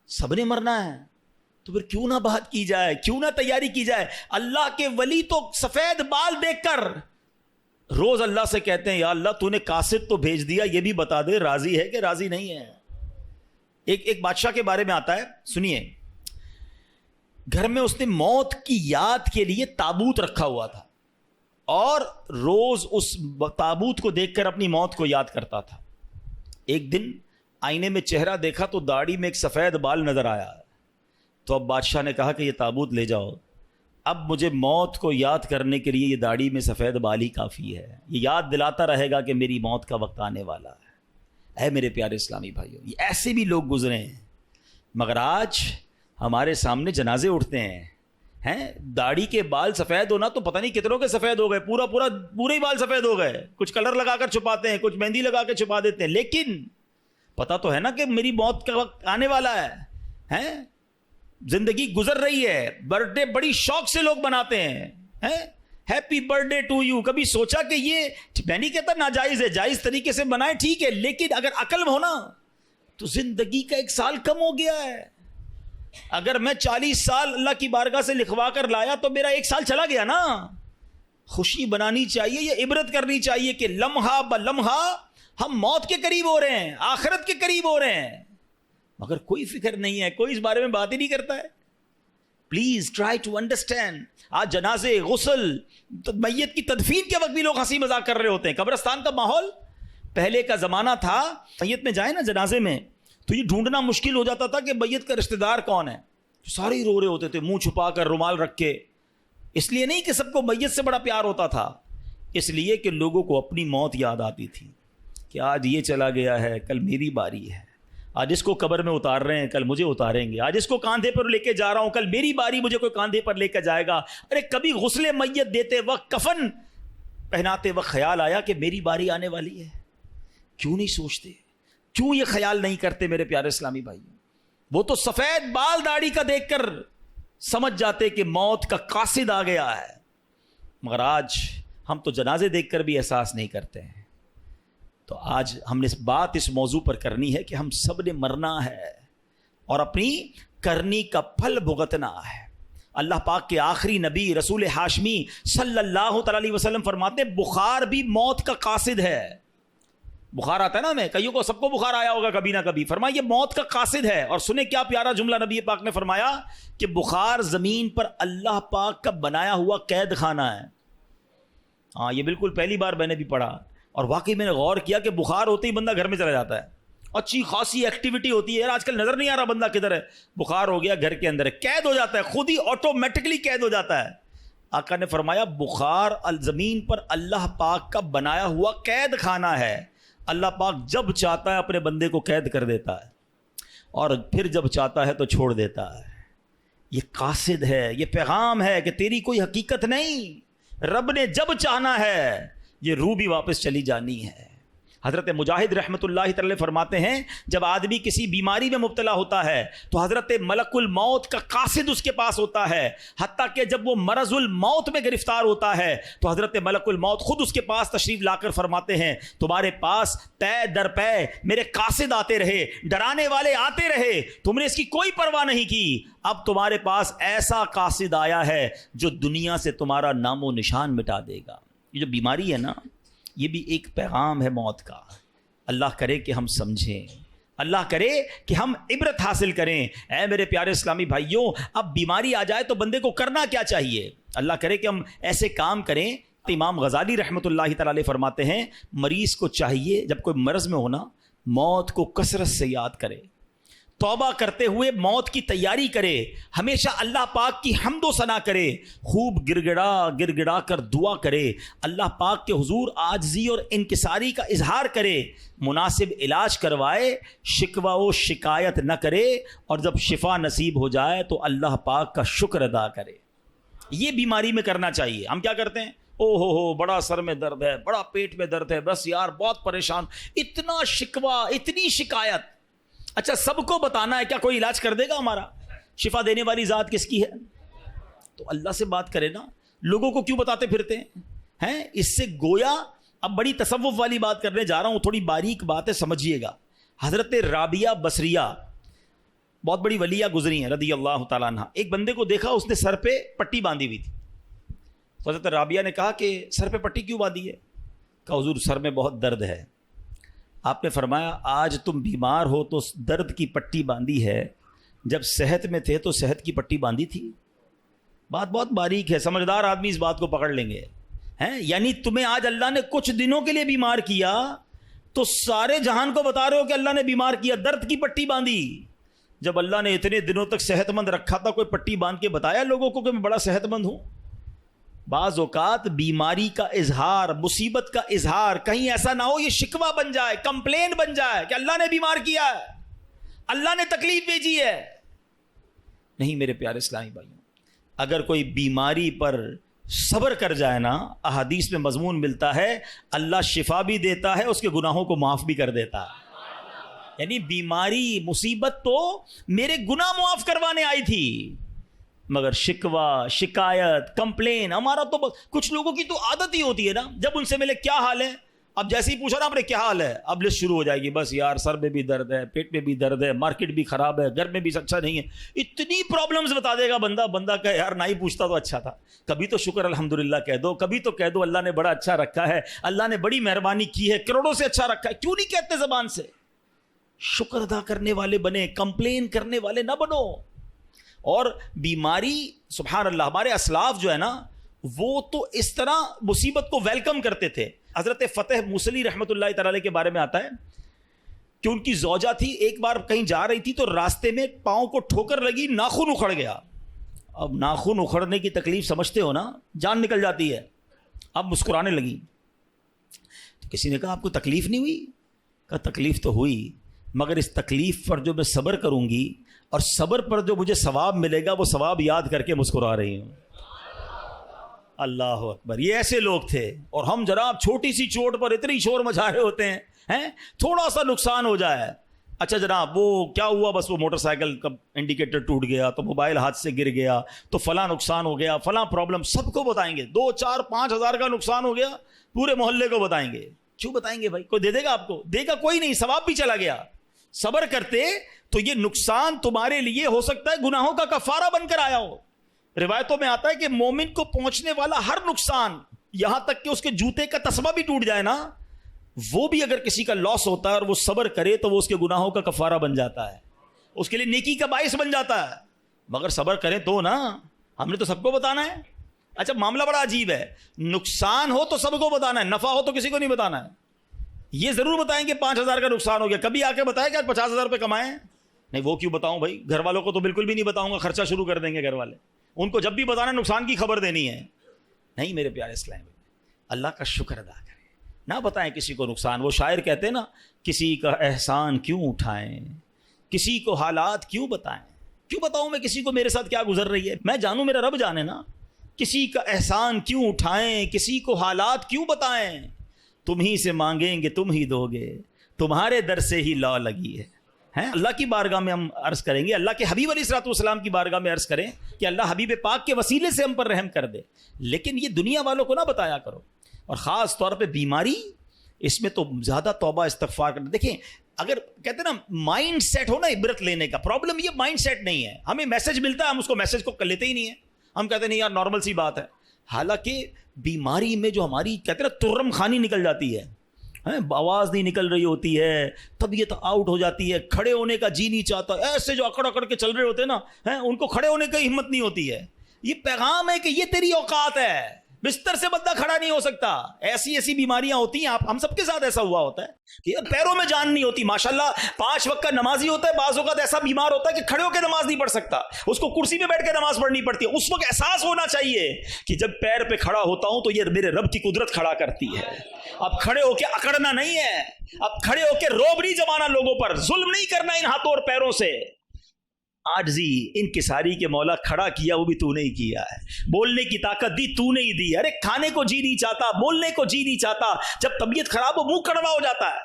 سب نے مرنا ہے، تو پھر کیوں نہ بات کی جائے، کیوں نہ تیاری کی جائے؟ اللہ کے ولی تو سفید بال دیکھ کر روز اللہ سے کہتے ہیں یا اللہ تو نے قاصد تو بھیج دیا، یہ بھی بتا دے راضی ہے کہ راضی نہیں ہے۔ ایک بادشاہ کے بارے میں آتا ہے، سنیے، گھر میں اس نے موت کی یاد کے لیے تابوت رکھا ہوا تھا اور روز اس تابوت کو دیکھ کر اپنی موت کو یاد کرتا تھا۔ ایک دن آئینے میں چہرہ دیکھا تو داڑھی میں ایک سفید بال نظر آیا، تو اب بادشاہ نے کہا کہ یہ تابوت لے جاؤ، اب مجھے موت کو یاد کرنے کے لیے یہ داڑھی میں سفید بال ہی کافی ہے، یہ یاد دلاتا رہے گا کہ میری موت کا وقت آنے والا ہے۔ اے میرے پیارے اسلامی بھائیوں، یہ ایسے بھی لوگ گزرے ہیں، مگر آج ہمارے سامنے جنازے اٹھتے ہیں، داڑھی کے بال سفید ہونا تو پتہ نہیں کتنوں کے سفید ہو گئے، پورے ہی بال سفید ہو گئے، کچھ کلر لگا کر چھپاتے ہیں، کچھ مہندی لگا کے چھپا دیتے ہیں، لیکن پتہ تو ہے نا کہ میری موت کا وقت آنے والا ہے۔ زندگی گزر رہی ہے، برتھ ڈے بڑی شوق سے لوگ مناتے ہیں، happy birthday to you. کبھی سوچا کہ یہ میں نہیں کہتا ناجائز ہے، جائز طریقے سے منائے ٹھیک ہے، لیکن اگر عقل ہونا تو زندگی کا 1 سال کم ہو گیا ہے۔ اگر میں 40 سال اللہ کی بارگاہ سے لکھوا کر لایا تو میرا 1 سال چلا گیا نا۔ خوشی بنانی چاہیے، یہ عبرت کرنی چاہیے کہ لمحہ بلمحہ ہم موت کے قریب ہو رہے ہیں، آخرت کے قریب ہو رہے ہیں، مگر کوئی فکر نہیں ہے، کوئی اس بارے میں بات ہی نہیں کرتا ہے۔ Please try to understand. آج جنازے، غسل، میت کی تدفین کے وقت بھی لوگ ہنسی مذاق کر رہے ہوتے ہیں. قبرستان کا ماحول پہلے کا زمانہ تھا، میت میں جائے نا جنازے میں تو یہ ڈھونڈنا مشکل ہو جاتا تھا کہ میت کا رشتہ دار کون ہے. سارے ہی رو رہے ہوتے تھے منہ چھپا کر، رومال رکھ کے. اس لیے نہیں کہ سب کو میت سے بڑا پیار ہوتا تھا، اس لیے کہ لوگوں کو اپنی موت یاد آتی تھی کہ آج یہ چلا گیا ہے، کل میری باری ہے. آج اس کو قبر میں اتار رہے ہیں، کل مجھے اتاریں گے. آج اس کو کاندھے پر لے کے جا رہا ہوں، کل میری باری مجھے کوئی کاندھے پر لے کے جائے گا. ارے کبھی غسل میت دیتے وقت، کفن پہناتے وقت خیال آیا کہ میری باری آنے والی ہے؟ کیوں نہیں سوچتے؟ کیوں یہ خیال نہیں کرتے میرے پیارے اسلامی بھائی؟ وہ تو سفید بال داڑھی کا دیکھ کر سمجھ جاتے کہ موت کا قاصد آ گیا ہے. مگر آج ہم تو جنازے دیکھ کر بھی احساس نہیں کرتے ہیں. تو آج ہم نے بات اس موضوع پر کرنی ہے کہ ہم سب نے مرنا ہے اور اپنی کرنی کا پھل بھگتنا ہے. اللہ پاک کے آخری نبی رسول ہاشمی صلی اللہ تعالی علیہ وسلم فرماتے ہیں بخار بھی موت کا قاصد ہے. بخار آتا ہے نا، ہمیں کئیوں کو، سب کو بخار آیا ہوگا کبھی نہ کبھی. فرمایا یہ موت کا قاصد ہے. اور سنیں کیا پیارا جملہ نبی پاک نے فرمایا کہ بخار زمین پر اللہ پاک کا بنایا ہوا قید خانہ ہے. ہاں یہ بالکل پہلی بار میں نے بھی پڑھا اور واقعی میں نے غور کیا کہ بخار ہوتے ہی بندہ گھر میں چلا جاتا ہے. اچھی خاصی ایکٹیویٹی ہوتی ہے، آج کل نظر نہیں آ رہا بندہ کدھر ہے. بخار ہو گیا گھر کے اندر ہے، قید ہو جاتا ہے، خود ہی آٹومیٹکلی قید ہو جاتا ہے. آقا نے فرمایا بخار زمین پر اللہ پاک کا بنایا ہوا قید خانہ ہے. اللہ پاک جب چاہتا ہے اپنے بندے کو قید کر دیتا ہے اور پھر جب چاہتا ہے تو چھوڑ دیتا ہے. یہ قاصد ہے، یہ پیغام ہے کہ تیری کوئی حقیقت نہیں. رب نے جب چاہنا ہے یہ روح بھی واپس چلی جانی ہے. حضرت مجاہد رحمۃ اللہ تعالی فرماتے ہیں جب آدمی کسی بیماری میں مبتلا ہوتا ہے تو حضرت ملک الموت کا قاصد اس کے پاس ہوتا ہے. حتیٰ کہ جب وہ مرض الموت میں گرفتار ہوتا ہے تو حضرت ملک الموت خود اس کے پاس تشریف لا کر فرماتے ہیں تمہارے پاس پے در پے میرے قاصد آتے رہے، ڈرانے والے آتے رہے، تم نے اس کی کوئی پرواہ نہیں کی. اب تمہارے پاس ایسا قاصد آیا ہے جو دنیا سے تمہارا نام و نشان مٹا دے گا. یہ جو بیماری ہے نا، یہ بھی ایک پیغام ہے موت کا. اللہ کرے کہ ہم سمجھیں، اللہ کرے کہ ہم عبرت حاصل کریں. اے میرے پیارے اسلامی بھائیوں، اب بیماری آ جائے تو بندے کو کرنا کیا چاہیے؟ اللہ کرے کہ ہم ایسے کام کریں. امام غزالی رحمۃ اللہ تعالی علیہ فرماتے ہیں مریض کو چاہیے جب کوئی مرض میں ہونا موت کو کثرت سے یاد کرے، توبہ کرتے ہوئے موت کی تیاری کرے، ہمیشہ اللہ پاک کی حمد و ثنا کرے، خوب گر گڑا کر دعا کرے، اللہ پاک کے حضور عاجزی اور انکساری کا اظہار کرے، مناسب علاج کروائے، شکوہ و شکایت نہ کرے، اور جب شفا نصیب ہو جائے تو اللہ پاک کا شکر ادا کرے. یہ بیماری میں کرنا چاہیے. ہم کیا کرتے ہیں؟ او ہو بڑا سر میں درد ہے، بڑا پیٹ میں درد ہے، بس یار بہت پریشان، اتنا شکوہ، اتنی شکایت. اچھا سب کو بتانا ہے، کیا کوئی علاج کر دے گا ہمارا؟ شفا دینے والی ذات کس کی ہے؟ تو اللہ سے بات کرے نا. لوگوں کو کیوں بتاتے پھرتے ہیں؟ اس سے گویا اب بڑی تصوف والی بات کرنے جا رہا ہوں، تھوڑی باریک بات ہے، سمجھیے گا. حضرت رابعہ بصریہ بہت بڑی ولیہ گزری ہیں رضی اللہ تعالیٰ عنہ. ایک بندے کو دیکھا اس نے سر پہ پٹی باندھی ہوئی تھی. حضرت رابعہ نے کہا کہ سر پہ پٹی کیوں باندھی ہے؟ کہا حضور سر میں بہت درد ہے. آپ نے فرمایا آج تم بیمار ہو تو درد کی پٹی باندھی ہے، جب صحت میں تھے تو صحت کی پٹی باندھی تھی. بات بہت باریک ہے، سمجھدار آدمی اس بات کو پکڑ لیں گے. یعنی تمہیں آج اللہ نے کچھ دنوں کے لیے بیمار کیا تو سارے جہان کو بتا رہے ہو کہ اللہ نے بیمار کیا، درد کی پٹی باندھی. جب اللہ نے اتنے دنوں تک صحت مند رکھا تھا کوئی پٹی باندھ کے بتایا لوگوں کو کہ میں بڑا صحت مند ہوں؟ بعض اوقات بیماری کا اظہار، مصیبت کا اظہار کہیں ایسا نہ ہو یہ شکوہ بن جائے، کمپلین بن جائے کہ اللہ نے بیمار کیا ہے، اللہ نے تکلیف بھیجی ہے. نہیں میرے پیارے اسلامی بھائیوں، اگر کوئی بیماری پر صبر کر جائے نا، احادیث میں مضمون ملتا ہے اللہ شفا بھی دیتا ہے، اس کے گناہوں کو معاف بھی کر دیتا ہے. یعنی بیماری مصیبت تو میرے گناہ معاف کروانے آئی تھی، مگر شکوہ شکایت کمپلین ہمارا تو کچھ لوگوں کی تو عادت ہی ہوتی ہے نا. جب ان سے ملے کیا حال ہے، اب جیسے ہی پوچھا نا آپ نے کیا حال ہے، اب لسٹ شروع ہو جائے گی. بس یار سر میں بھی درد ہے، پیٹ میں بھی درد ہے، مارکیٹ بھی خراب ہے، گھر میں بھی اچھا نہیں ہے. اتنی پرابلمز بتا دے گا بندہ کہ یار نہ ہی پوچھتا تو اچھا تھا. کبھی تو شکر الحمدللہ کہہ دو، کبھی تو کہہ دو اللہ نے بڑا اچھا رکھا ہے، اللہ نے بڑی مہربانی کی ہے، کروڑوں سے اچھا رکھا ہے. کیوں نہیں کہتے زبان سے؟ شکر ادا کرنے والے بنے، کمپلین کرنے والے نہ بنو. اور بیماری سبحان اللہ ہمارے اسلاف جو ہے نا وہ تو اس طرح مصیبت کو ویلکم کرتے تھے. حضرت فتح موصلی رحمۃ اللہ تعالی کے بارے میں آتا ہے کہ ان کی زوجہ تھی, ایک بار کہیں جا رہی تھی تو راستے میں پاؤں کو ٹھوکر لگی, ناخن اکھڑ گیا. اب ناخن اکھڑنے کی تکلیف سمجھتے ہو نا, جان نکل جاتی ہے. اب مسکرانے لگی. تو کسی نے کہا آپ کو تکلیف نہیں ہوئی؟ کہا تکلیف تو ہوئی, مگر اس تکلیف پر جو میں صبر کروں گی اور صبر پر جو مجھے ثواب ملے گا وہ ثواب یاد کر کے مسکرا رہی ہوں. اللہ اکبر. یہ ایسے لوگ تھے. اور ہم جناب چھوٹی سی چوٹ پر اتنی شور مچا رہے ہوتے ہیں, تھوڑا سا نقصان ہو جائے, اچھا جناب وہ کیا ہوا, بس وہ موٹر سائیکل کا انڈیکیٹر ٹوٹ گیا, تو موبائل ہاتھ سے گر گیا, تو فلاں نقصان ہو گیا, فلاں پرابلم, سب کو بتائیں گے. 2 4 5 ہزار کا نقصان ہو گیا, پورے محلے کو بتائیں گے. کیوں بتائیں گے بھائی؟ کوئی دے دے گا آپ کو؟ دے گا کوئی نہیں, ثواب بھی چلا گیا. صبر کرتے تو یہ نقصان تمہارے لیے ہو سکتا ہے گناہوں کا کفارہ بن کر آیا ہو. روایتوں میں آتا ہے کہ مومن کو پہنچنے والا ہر نقصان, یہاں تک کہ اس کے جوتے کا تسمہ بھی ٹوٹ جائے نا, وہ بھی اگر کسی کا لاس ہوتا ہے اور وہ صبر کرے تو وہ اس کے گناہوں کا کفارہ بن جاتا ہے, اس کے لیے نیکی کا باعث بن جاتا ہے. مگر صبر کریں تو نا, ہم نے تو سب کو بتانا ہے. اچھا معاملہ بڑا عجیب ہے, نقصان ہو تو سب کو بتانا ہے, نفع ہو تو کسی کو نہیں بتانا ہے. یہ ضرور بتائیں کہ 5,000 کا نقصان ہو گیا, کبھی آ کے بتائے کہ آج 50,000 روپے کمائے. نہیں وہ کیوں بتاؤں بھائی, گھر والوں کو تو بالکل بھی نہیں بتاؤں گا, خرچہ شروع کر دیں گے گھر والے. ان کو جب بھی بتانا نقصان کی خبر دینی ہے. نہیں میرے پیارے اسلام, اللہ کا شکر ادا کریں, نہ بتائیں کسی کو نقصان. وہ شاعر کہتے ہیں نا, کسی کا احسان کیوں اٹھائیں, کسی کو حالات کیوں بتائیں. کیوں بتاؤں میں کسی کو میرے ساتھ کیا گزر رہی ہے؟ میں جانوں, میرا رب جانے نا. کسی کا احسان کیوں اٹھائیں, کسی کو حالات کیوں بتائیں. تم ہی سے مانگیں گے تم ہی دو گے, تمہارے در سے ہی لا لگی ہے. اللہ کی بارگاہ میں ہم عرض کریں گے, اللہ کے حبیب علیہ الصلوۃ والسلام کی بارگاہ میں عرض کریں کہ اللہ حبیب پاک کے وسیلے سے ہم پر رحم کر دے. لیکن یہ دنیا والوں کو نہ بتایا کرو, اور خاص طور پہ بیماری, اس میں تو زیادہ توبہ استغفار کرنا. دیکھیں اگر کہتے ہیں نا مائنڈ سیٹ ہو نا عبرت لینے کا, پرابلم یہ مائنڈ سیٹ نہیں ہے. ہمیں میسج ملتا ہے, ہم اس کو میسج کو کر لیتے ہی نہیں ہیں. ہم کہتے ہیں نہیں یار نارمل سی بات ہے. حالانکہ بیماری میں جو ہماری کہتے ہیں نا ترم خانی نکل جاتی ہے, آواز نہیں نکل رہی ہوتی ہے, طبیعت آؤٹ ہو جاتی ہے, کھڑے ہونے کا جی نہیں چاہتا. ایسے جو اکڑ اکڑ کے چل رہے ہوتے ہیں نا, ان کو کھڑے ہونے کی ہمت نہیں ہوتی ہے. یہ پیغام ہے کہ یہ تیری اوقات ہے, بستر سے بندہ کھڑا نہیں ہو سکتا. ایسی ایسی بیماریاں ہوتی ہیں, ہم سب کے ساتھ ایسا ہوا ہوتا ہے کہ پیروں میں جان نہیں ہوتی. ماشاءاللہ 5 وقت کا نمازی ہوتا ہے, بعض اوقات ایسا بیمار ہوتا ہے کہ کھڑے ہو کے نماز نہیں پڑھ سکتا, اس کو کرسی پہ بیٹھ کے نماز پڑھنی پڑتی ہے. اس وقت احساس ہونا چاہیے کہ جب پیر پہ کھڑا ہوتا ہوں تو یہ میرے رب کی قدرت کھڑا کرتی ہے. اب کھڑے ہو کے اکڑنا نہیں ہے, اب کھڑے ہو کے روب نہیں جمانا لوگوں پر, ظلم نہیں کرنا ان ہاتھوں اور پیروں سے. عاجزی انکساری کے مولا کھڑا کیا وہ بھی تو نے ہی کیا ہے, بولنے کی طاقت دی تو نے ہی دی. ارے کھانے کو جی نہیں چاہتا, بولنے کو جی نہیں چاہتا, جب طبیعت خراب ہو منہ کڑوا ہو جاتا ہے.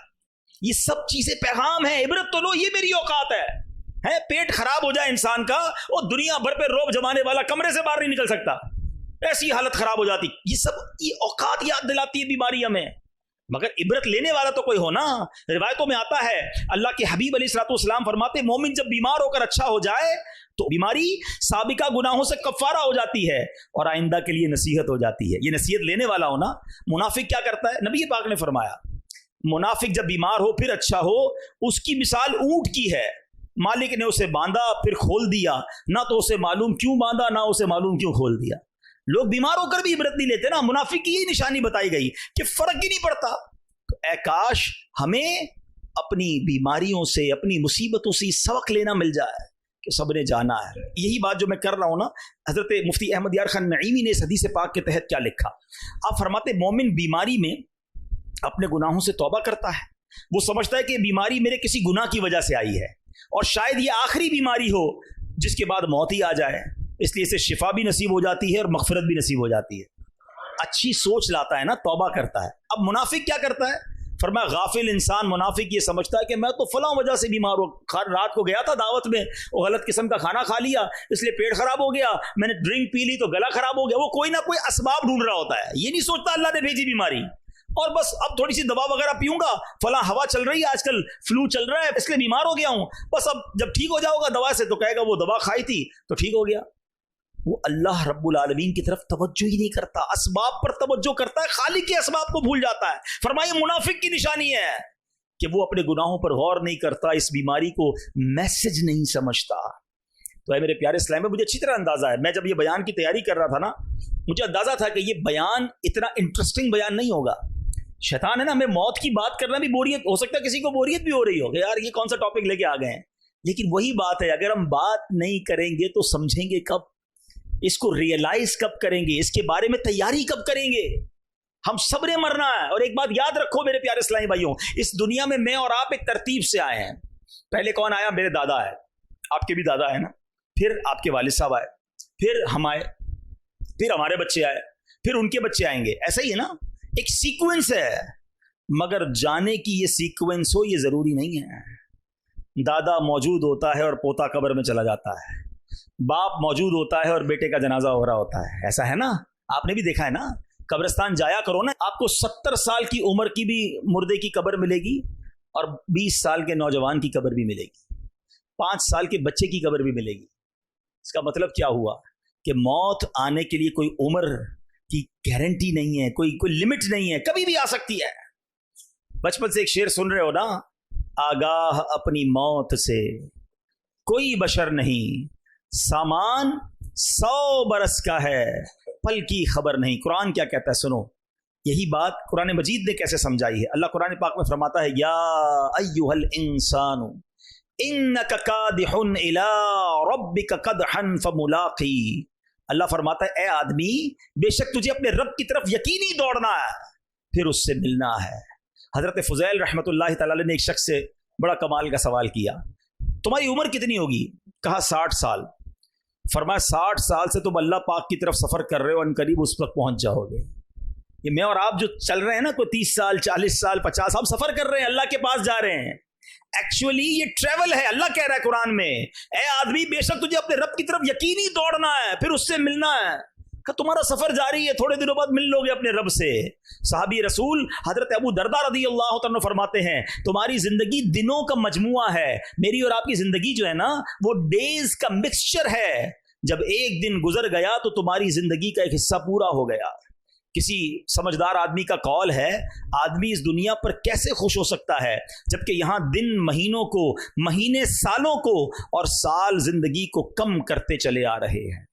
یہ سب چیزیں پیغام ہے, عبرت تو لو, یہ میری اوقات ہے. پیٹ خراب ہو جائے انسان کا, اور دنیا بھر پہ روب جمانے والا کمرے سے باہر نہیں نکل سکتا, ایسی حالت خراب ہو جاتی. یہ سب یہ اوقات یاد دلاتی ہے بیماری ہمیں, مگر عبرت لینے والا تو کوئی ہونا. روایتوں میں آتا ہے اللہ کے حبیب علیہ الصلوۃ والسلام فرماتے مومن جب بیمار ہو کر اچھا ہو جائے تو بیماری سابقہ گناہوں سے کفارہ ہو جاتی ہے اور آئندہ کے لیے نصیحت ہو جاتی ہے. یہ نصیحت لینے والا ہونا. منافق کیا کرتا ہے؟ نبی پاک نے فرمایا منافق جب بیمار ہو پھر اچھا ہو, اس کی مثال اونٹ کی ہے, مالک نے اسے باندھا پھر کھول دیا, نہ تو اسے معلوم کیوں باندھا نہ اسے معلوم کیوں کھول دیا. لوگ بیمار ہو کر بھی عبرت نہیں لیتے نا. منافق کی یہی نشانی بتائی گئی کہ فرق ہی نہیں پڑتا. تو اے کاش ہمیں اپنی بیماریوں سے, اپنی مصیبتوں سے سبق لینا مل جائے کہ سب نے جانا ہے. یہی بات جو میں کر رہا ہوں نا, حضرت مفتی احمد یار خان نعیمی نے اس حدیث پاک کے تحت کیا لکھا. آپ فرماتے مومن بیماری میں اپنے گناہوں سے توبہ کرتا ہے. وہ سمجھتا ہے کہ بیماری میرے کسی گناہ کی وجہ سے آئی ہے, اور شاید یہ آخری بیماری ہو جس کے بعد موت ہی آ جائے, اس لیے اسے شفا بھی نصیب ہو جاتی ہے اور مغفرت بھی نصیب ہو جاتی ہے. اچھی سوچ لاتا ہے نا, توبہ کرتا ہے. اب منافق کیا کرتا ہے؟ فرمایا غافل انسان منافق یہ سمجھتا ہے کہ میں تو فلاں وجہ سے بیمار ہوں, رات کو گیا تھا دعوت میں, وہ غلط قسم کا کھانا کھا لیا اس لیے پیٹ خراب ہو گیا, میں نے ڈرنک پی لی تو گلا خراب ہو گیا. وہ کوئی نہ کوئی اسباب ڈھونڈ رہا ہوتا ہے, یہ نہیں سوچتا اللہ نے بھیجی بیماری, اور بس اب تھوڑی سی دوا وغیرہ پیوں گا, فلاں ہوا چل رہی ہے آج کل, فلو چل رہا ہے اس لیے بیمار ہو گیا ہوں, بس اب جب ٹھیک ہو جاؤ گا دوا سے تو کہے گا وہ دوا کھائی تھی تو ٹھیک ہو گیا. وہ اللہ رب العالمین کی طرف توجہ ہی نہیں کرتا, اسباب پر توجہ کرتا ہے, خالق کے اسباب کو بھول جاتا ہے. فرمائے منافق کی نشانی ہے کہ وہ اپنے گناہوں پر غور نہیں کرتا, اس بیماری کو میسج نہیں سمجھتا. تو اے میرے پیارے اسلام میں مجھے اچھی طرح اندازہ ہے، میں جب یہ بیان کی تیاری کر رہا تھا نا، مجھے اندازہ تھا کہ یہ بیان اتنا انٹرسٹنگ بیان نہیں ہوگا. شیطان ہے نا، ہمیں موت کی بات کرنا بھی بوریت ہو سکتا ہے، کسی کو بوریت بھی ہو رہی ہو کہ یار یہ کون سا ٹاپک لے کے آ گئے ہیں. لیکن وہی بات ہے، اگر ہم بات نہیں کریں گے تو سمجھیں گے کب؟ اس کو ریئلائز کب کریں گے؟ اس کے بارے میں تیاری کب کریں گے؟ ہم سب نے مرنا ہے. اور ایک بات یاد رکھو میرے پیارے اسلامی بھائیوں، اس دنیا میں میں اور آپ ایک ترتیب سے آئے ہیں. پہلے کون آیا؟ میرے دادا ہے، آپ کے بھی دادا ہے نا، پھر آپ کے والد صاحب آئے، پھر ہم آئے، پھر ہمارے بچے آئے، پھر ان کے بچے آئیں گے. ایسا ہی ہے نا، ایک سیکوینس ہے. مگر جانے کی یہ سیکوینس ہو یہ ضروری نہیں ہے. دادا موجود ہوتا ہے اور پوتا قبر میں چلا جاتا ہے، باپ موجود ہوتا ہے اور بیٹے کا جنازہ ہو رہا ہوتا ہے. ایسا ہے نا، آپ نے بھی دیکھا ہے نا. قبرستان جایا کرو نا، آپ کو 70 سال کی عمر کی بھی مردے کی قبر ملے گی اور 20 سال کے نوجوان کی قبر بھی ملے گی، 5 سال کے بچے کی قبر بھی ملے گی. اس کا مطلب کیا ہوا کہ موت آنے کے لیے کوئی عمر کی گارنٹی نہیں ہے، کوئی لمٹ نہیں ہے، کبھی بھی آ سکتی ہے. بچپن سے ایک شعر سن رہے ہو نا، آگاہ اپنی موت سے کوئی بشر نہیں، سامان 100 برس کا ہے، پل کی خبر نہیں. قرآن کیا کہتا ہے سنو، یہی بات قرآن مجید نے کیسے سمجھائی ہے. اللہ قرآن پاک میں فرماتا ہے یا ایھا الانسان انک کادح الی ربک قدحا فملاقی. اللہ فرماتا ہے اے آدمی، بے شک تجھے اپنے رب کی طرف یقینی دوڑنا ہے، پھر اس سے ملنا ہے. حضرت فضیل رحمۃ اللہ تعالی نے ایک شخص سے بڑا کمال کا سوال کیا، تمہاری عمر کتنی ہوگی؟ کہا 60 سال. فرمایا 60 سال سے تم اللہ پاک کی طرف سفر کر رہے ہو، ان قریب اس وقت پہنچ جاؤ گے. یہ میں اور آپ جو چل رہے ہیں نا، کوئی 30 سال 40 سال 50، ہم سفر کر رہے ہیں، اللہ کے پاس جا رہے ہیں. ایکچولی یہ ٹریول ہے. اللہ کہہ رہا ہے قرآن میں اے آدمی بے شک تجھے اپنے رب کی طرف یقینی دوڑنا ہے، پھر اس سے ملنا ہے. کہ تمہارا سفر جاری ہے، تھوڑے دنوں بعد مل لو گے اپنے رب سے. صحابی رسول حضرت ابو درداء رضی اللہ تعالیٰ فرماتے ہیں تمہاری زندگی دنوں کا مجموعہ ہے، میری اور آپ کی زندگی جو ہے نا وہ ڈیز کا مکسچر ہے. جب ایک دن گزر گیا تو تمہاری زندگی کا ایک حصہ پورا ہو گیا. کسی سمجھدار آدمی کا قول ہے آدمی اس دنیا پر کیسے خوش ہو سکتا ہے جبکہ یہاں دن مہینوں کو، مہینے سالوں کو، اور سال زندگی کو کم کرتے چلے آ رہے ہیں.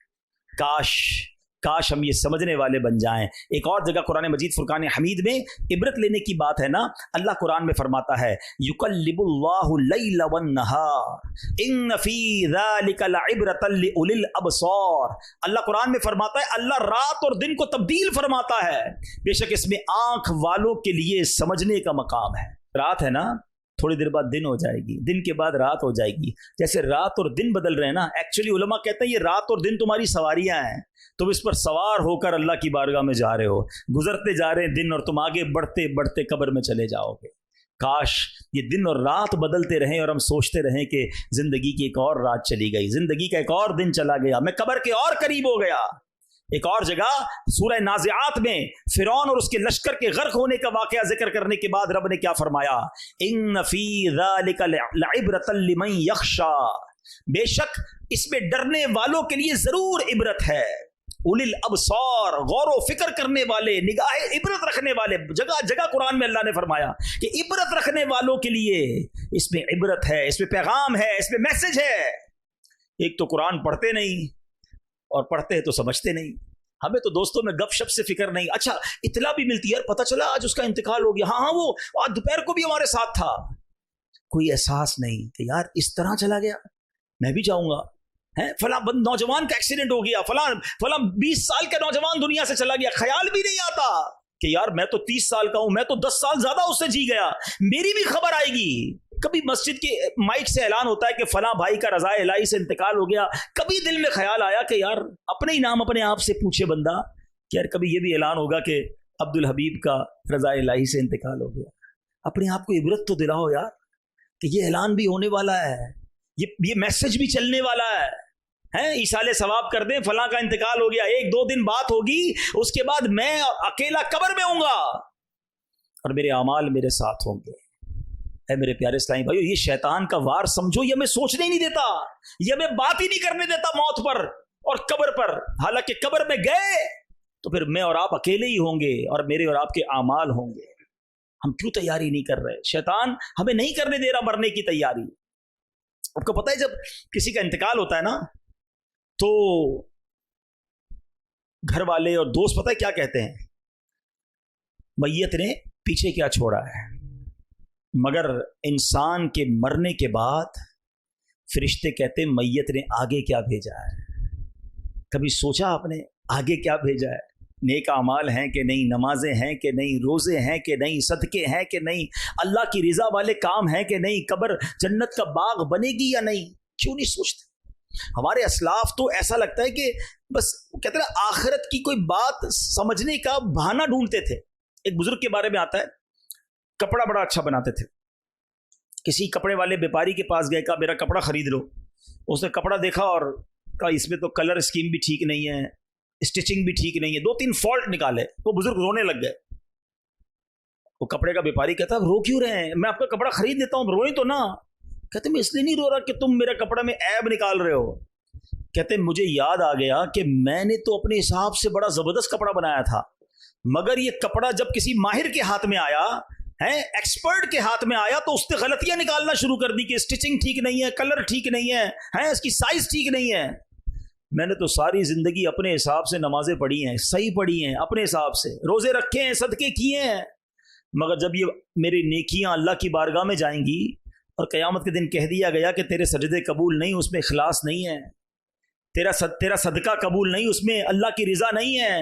کاش ہم یہ سمجھنے والے بن جائیں. ایک اور جگہ قرآن مجید فرقان حمید میں عبرت لینے کی بات ہے نا، اللہ قرآن میں فرماتا ہے یقلب اللہ اللیل والنہار ان فی ذلک لعبرۃ لأولی الابصار. اللہ قرآن میں فرماتا ہے اللہ رات اور دن کو تبدیل فرماتا ہے، بے شک اس میں آنکھ والوں کے لیے سمجھنے کا مقام ہے. رات ہے نا، تھوڑی دیر بعد دن ہو جائے گی، دن کے بعد رات ہو جائے گی. جیسے رات اور دن بدل رہے ہیں نا، ایکچولی علماء کہتے ہیں یہ رات اور دن تمہاری سواریاں ہیں، تم اس پر سوار ہو کر اللہ کی بارگاہ میں جا رہے ہو. گزرتے جا رہے ہیں دن اور تم آگے بڑھتے بڑھتے قبر میں چلے جاؤ گے. کاش یہ دن اور رات بدلتے رہیں اور ہم سوچتے رہیں کہ زندگی کی ایک اور رات چلی گئی، زندگی کا ایک اور دن چلا گیا، میں قبر کے اور قریب ہو گیا. ایک اور جگہ سورہ نازعات میں فرعون اور اس کے لشکر کے غرق ہونے کا واقعہ ذکر کرنے کے بعد رب نے کیا فرمایا، ان فی ذلک لعبرۃ لمن یخشی. بے شک اس میں ڈرنے والوں کے لیے ضرور عبرت ہے. اولی الابصار، غور و فکر کرنے والے، نگاہ عبرت رکھنے والے. جگہ جگہ قرآن میں اللہ نے فرمایا کہ عبرت رکھنے والوں کے لیے اس میں عبرت ہے، اس میں پیغام ہے، اس میں میسج ہے. ایک تو قرآن پڑھتے نہیں اور پڑھتے ہیں تو سمجھتے نہیں. ہمیں تو دوستوں میں گپ شپ سے فکر نہیں. اچھا اطلاع بھی ملتی ہے، پتہ چلا آج اس کا انتقال ہو گیا، ہاں وہ آج دوپہر کو بھی ہمارے ساتھ تھا. کوئی احساس نہیں کہ یار اس طرح چلا گیا، میں بھی جاؤں گا. فلاں نوجوان کا ایکسیڈنٹ ہو گیا، فلاں 20 سال کا نوجوان دنیا سے چلا گیا. خیال بھی نہیں آتا کہ یار میں تو 30 سال کا ہوں، میں تو 10 سال زیادہ اس سے جی گیا، میری بھی خبر آئے گی. کبھی مسجد کے مائک سے اعلان ہوتا ہے کہ فلاں بھائی کا رضا الہی سے انتقال ہو گیا. کبھی دل میں خیال آیا کہ یار اپنے ہی نام اپنے آپ سے پوچھے بندہ کہ یار کبھی یہ بھی اعلان ہوگا کہ عبد الحبیب کا رضا الہی سے انتقال ہو گیا. اپنے آپ کو عبرت تو دلاؤ یار کہ یہ اعلان بھی ہونے والا ہے، یہ میسج بھی چلنے والا ہے. ایصال ثواب کر دیں فلاں کا انتقال ہو گیا، 1-2 دن بات ہوگی، اس کے بعد میں اکیلا قبر میں ہوں گا اور میرے اعمال میرے ساتھ ہوں گے. اے میرے پیارے اسلامی بھائیو، یہ شیطان کا وار سمجھو، یہ ہمیں سوچنے ہی نہیں دیتا، یہ ہمیں بات ہی نہیں کرنے دیتا موت پر اور قبر پر. حالانکہ قبر میں گئے تو پھر میں اور آپ اکیلے ہی ہوں گے اور میرے اور آپ کے اعمال ہوں گے. ہم کیوں تیاری نہیں کر رہے؟ شیطان ہمیں نہیں کرنے دے رہا مرنے کی تیاری. آپ کو پتہ ہے جب کسی کا انتقال ہوتا ہے نا تو گھر والے اور دوست پتہ ہے کیا کہتے ہیں؟ میت نے پیچھے کیا چھوڑا ہے. مگر انسان کے مرنے کے بعد فرشتے کہتے ہیں میت نے آگے کیا بھیجا ہے. کبھی سوچا آپ نے آگے کیا بھیجا ہے؟ نیک اعمال ہیں کہ نہیں، نمازیں ہیں کہ نہیں، روزے ہیں کہ نہیں، صدقے ہیں کہ نہیں، اللہ کی رضا والے کام ہیں کہ نہیں، قبر جنت کا باغ بنے گی یا نہیں؟ کیوں نہیں سوچتے؟ ہمارے اسلاف تو ایسا لگتا ہے کہ بس کہتے ہیں آخرت کی کوئی بات سمجھنے کا بہانہ ڈھونڈتے تھے. ایک بزرگ کے بارے میں آتا ہے، کپڑا بڑا اچھا بناتے تھے. کسی کپڑے والے بیپاری کے پاس گئے، کہا میرا کپڑا خرید لو. اس نے کپڑا دیکھا اور کہا اس میں تو کلر اسکیم بھی ٹھیک نہیں ہے، اسٹچنگ بھی ٹھیک نہیں ہے، 2-3 فالٹ نکالے. وہ بزرگ رونے لگ گئے. وہ کپڑے کا بیپاری کہتا رو کیوں رہے ہیں؟ میں آپ کا کپڑا خرید دیتا ہوں، روئیں تو نہ. کہتے میں اس لیے نہیں رو رہا کہ تم میرا کپڑا میں عیب نکال رہے ہو. کہتے مجھے یاد آ گیا کہ میں نے تو اپنے حساب سے بڑا زبردست کپڑا بنایا تھا، مگر یہ کپڑا جب کسی ماہر کے ہاتھ میں آیا ہے، ایکسپرٹ کے ہاتھ میں آیا، تو اس نے غلطیاں نکالنا شروع کر دی کہ اسٹچنگ ٹھیک نہیں ہے، کلر ٹھیک نہیں ہے، اس کی سائز ٹھیک نہیں ہے. میں نے تو ساری زندگی اپنے حساب سے نمازیں پڑھی ہیں، صحیح پڑھی ہیں، اپنے حساب سے روزے رکھے ہیں، صدقے کیے ہیں، مگر جب یہ میری نیکیاں اللہ کی بارگاہ میں جائیں گی اور قیامت کے دن کہہ دیا گیا کہ تیرے سجدے قبول نہیں، اس میں اخلاص نہیں ہے، تیرا صدقہ قبول نہیں، اس میں اللہ کی رضا نہیں ہے،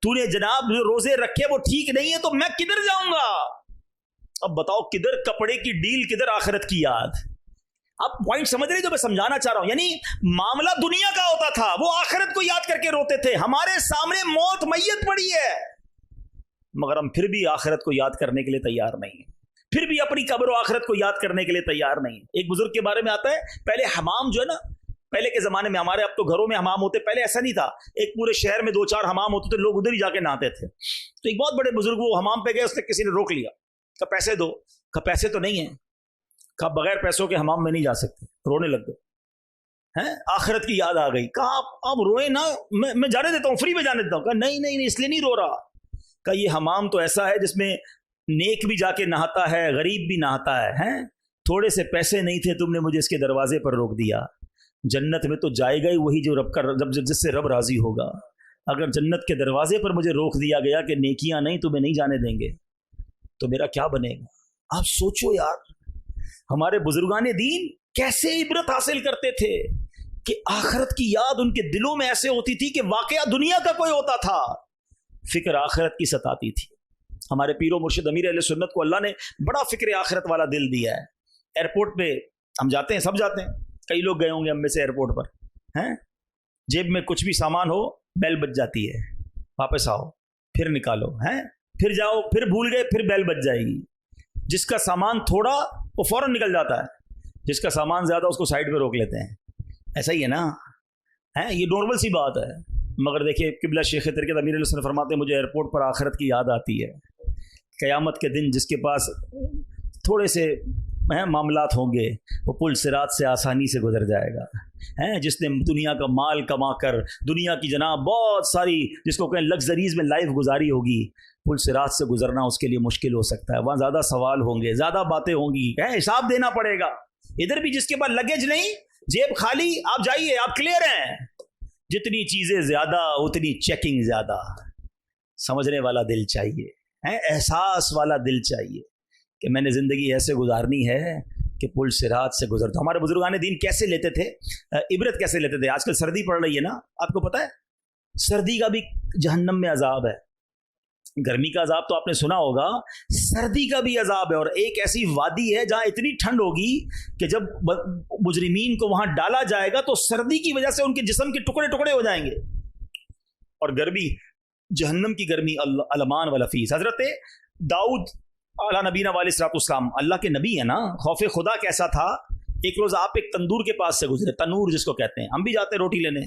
تو نے جناب جو روزے رکھے وہ ٹھیک نہیں ہے، تو میں کدھر جاؤں گا؟ اب بتاؤ کدھر کپڑے کی ڈیل، کدھر آخرت کی یاد؟ آپ پوائنٹ سمجھ رہے جو میں سمجھانا چاہ رہا ہوں؟ یعنی معاملہ دنیا کا ہوتا تھا، وہ آخرت کو یاد کر کے روتے تھے. ہمارے سامنے موت میت پڑی ہے، مگر ہم پھر بھی آخرت کو یاد کرنے کے لیے تیار نہیں ہیں، پھر بھی اپنی قبر و آخرت کو یاد کرنے کے لیے تیار نہیں. ایک بزرگ کے بارے میں آتا ہے، پہلے حمام جو ہے نا، پہلے کے زمانے میں ہمارے اب تو گھروں میں حمام ہوتے، پہلے ایسا نہیں تھا. ایک پورے شہر میں 2-4 حمام ہوتے تھے، لوگ ادھر ہی جا کے نہاتے تھے. تو ایک بہت بڑے بزرگ وہ حمام پہ گئے، اس نے کسی نے روک لیا، کہا پیسے دو. کہا پیسے تو نہیں ہیں. کہا بغیر پیسوں کے حمام میں نہیں جا سکتے. رونے لگ گئے. آخرت کی یاد آ گئی. کہا آپ روئیں نا، میں جانے دیتا ہوں، فری میں جانے دیتا ہوں. کہا نہیں اس لیے نہیں رو رہا. کہا یہ حمام تو ایسا ہے جس میں نیک بھی جا کے نہاتا ہے، غریب بھی نہاتا ہے. تھوڑے سے پیسے نہیں تھے، تم نے مجھے اس کے دروازے پر روک دیا. جنت میں تو جائے گا ہی وہی جو جس سے رب راضی ہوگا. اگر جنت کے دروازے پر مجھے روک دیا گیا کہ نیکیاں نہیں، تمہیں نہیں جانے دیں گے، تو میرا کیا بنے گا؟ آپ سوچو یار، ہمارے بزرگان دین کیسے عبرت حاصل کرتے تھے کہ آخرت کی یاد ان کے دلوں میں ایسے ہوتی تھی کہ واقعہ دنیا کا کوئی ہوتا تھا، فکر آخرت کی ستاتی تھی. ہمارے پیر و مرشد امیر اہل سنت کو اللہ نے بڑا فکر آخرت والا دل دیا ہے. ایئرپورٹ پہ ہم جاتے ہیں، سب جاتے ہیں، کئی لوگ گئے ہوں گے ہم میں سے ایئرپورٹ پر، جیب میں کچھ بھی سامان ہو، بیل بج جاتی ہے، واپس آؤ، پھر نکالو، پھر جاؤ، پھر بھول گئے، پھر بیل بج جائے گی. جس کا سامان تھوڑا وہ فوراً نکل جاتا ہے، جس کا سامان زیادہ اس کو سائڈ پہ روک لیتے ہیں. ایسا ہی ہے نا، یہ نارمل سی بات ہے. مگر دیکھیے قبلہ شیخ ترکت امیر علیہ السلام فرماتے ہیں مجھے ایئرپورٹ پر آخرت کی یاد آتی ہے. قیامت کے دن جس کے پاس تھوڑے سے معاملات ہوں گے، وہ پل صراط سے آسانی سے گزر جائے گا. جس نے دنیا کا مال کما کر دنیا کی جناب بہت ساری جس کو کہیں لگژریز میں لائف گزاری ہوگی، پل صراط سے گزرنا اس کے لیے مشکل ہو سکتا ہے. وہاں زیادہ سوال ہوں گے، زیادہ باتیں ہوں گی، حساب دینا پڑے گا. ادھر بھی جس کے پاس لگیج نہیں، جیب خالی، آپ جائیے، آپ کلیئر ہیں. جتنی چیزیں زیادہ اتنی چیکنگ زیادہ. سمجھنے والا دل چاہیے، احساس والا دل چاہیے کہ میں نے زندگی ایسے گزارنی ہے کہ پل صراط سے گزرتا. ہمارے بزرگان دین کیسے لیتے تھے عبرت، کیسے لیتے تھے؟ آج کل سردی پڑ رہی ہے نا، آپ کو پتہ ہے سردی کا بھی جہنم میں عذاب ہے. گرمی کا عذاب تو آپ نے سنا ہوگا، سردی کا بھی عذاب ہے. اور ایک ایسی وادی ہے جہاں اتنی ٹھنڈ ہوگی کہ جب مجرمین کو وہاں ڈالا جائے گا تو سردی کی وجہ سے ان کے جسم کے ٹکڑے ٹکڑے ہو جائیں گے. اور گرمی، جہنم کی گرمی المان والفیس. حضرت داؤد اعلیٰ نبینا علیہ الصلوۃ والسلام اللہ کے نبی ہیں نا، خوف خدا کیسا تھا. ایک روز آپ ایک تندور کے پاس سے گزرے، تنور جس کو کہتے ہیں، ہم بھی جاتے ہیں روٹی لینے.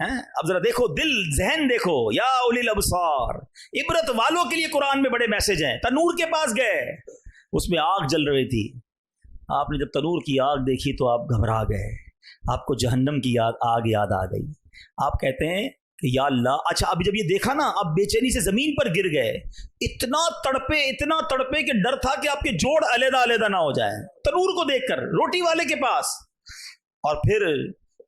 اب ذرا دیکھو، دل ذہن دیکھو، یا اولی الابصار، عبرت والوں کے لیے قرآن میں بڑے میسج ہیں. تنور کے پاس گئے، اس میں آگ جل رہی تھی. آپ نے جب تنور کی آگ دیکھی تو آپ گھبرا گئے، آپ کو جہنم کی آگ یاد آ گئی. آپ کہتے ہیں کہ یا اللہ، اچھا اب جب یہ دیکھا نا، اب بے چینی سے زمین پر گر گئے. اتنا تڑپے کہ ڈر تھا کہ آپ کے جوڑ علیحدہ علیحدہ نہ ہو جائے تنور کو دیکھ کر، روٹی والے کے پاس. اور پھر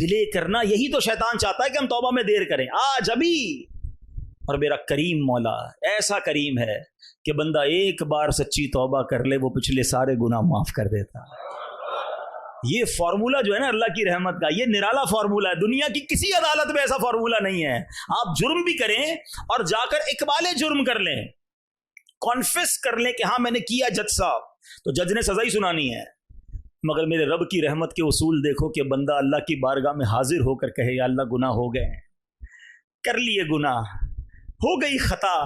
ڈیلے کرنا، یہی تو شیطان چاہتا ہے کہ ہم توبہ میں دیر کریں، آج ابھی۔ اور میرا کریم مولا ایسا کریم ہے کہ بندہ ایک بار سچی توبہ کر لے وہ پچھلے سارے گناہ معاف کر دیتا ہے۔ یہ فارمولا جو ہے نا اللہ کی رحمت کا، یہ نرالا فارمولا ہے، دنیا کی کسی عدالت میں ایسا فارمولا نہیں ہے۔ آپ جرم بھی کریں اور جا کر اقبال جرم کر لیں، کانفیس کر لیں کہ ہاں میں نے کیا جج صاحب، تو جج نے سزا ہی سنانی ہے۔ مگر میرے رب کی رحمت کے اصول دیکھو کہ بندہ اللہ کی بارگاہ میں حاضر ہو کر کہے یا اللہ گناہ ہو گئے ہیں، کر لیے گناہ، ہو گئی خطا،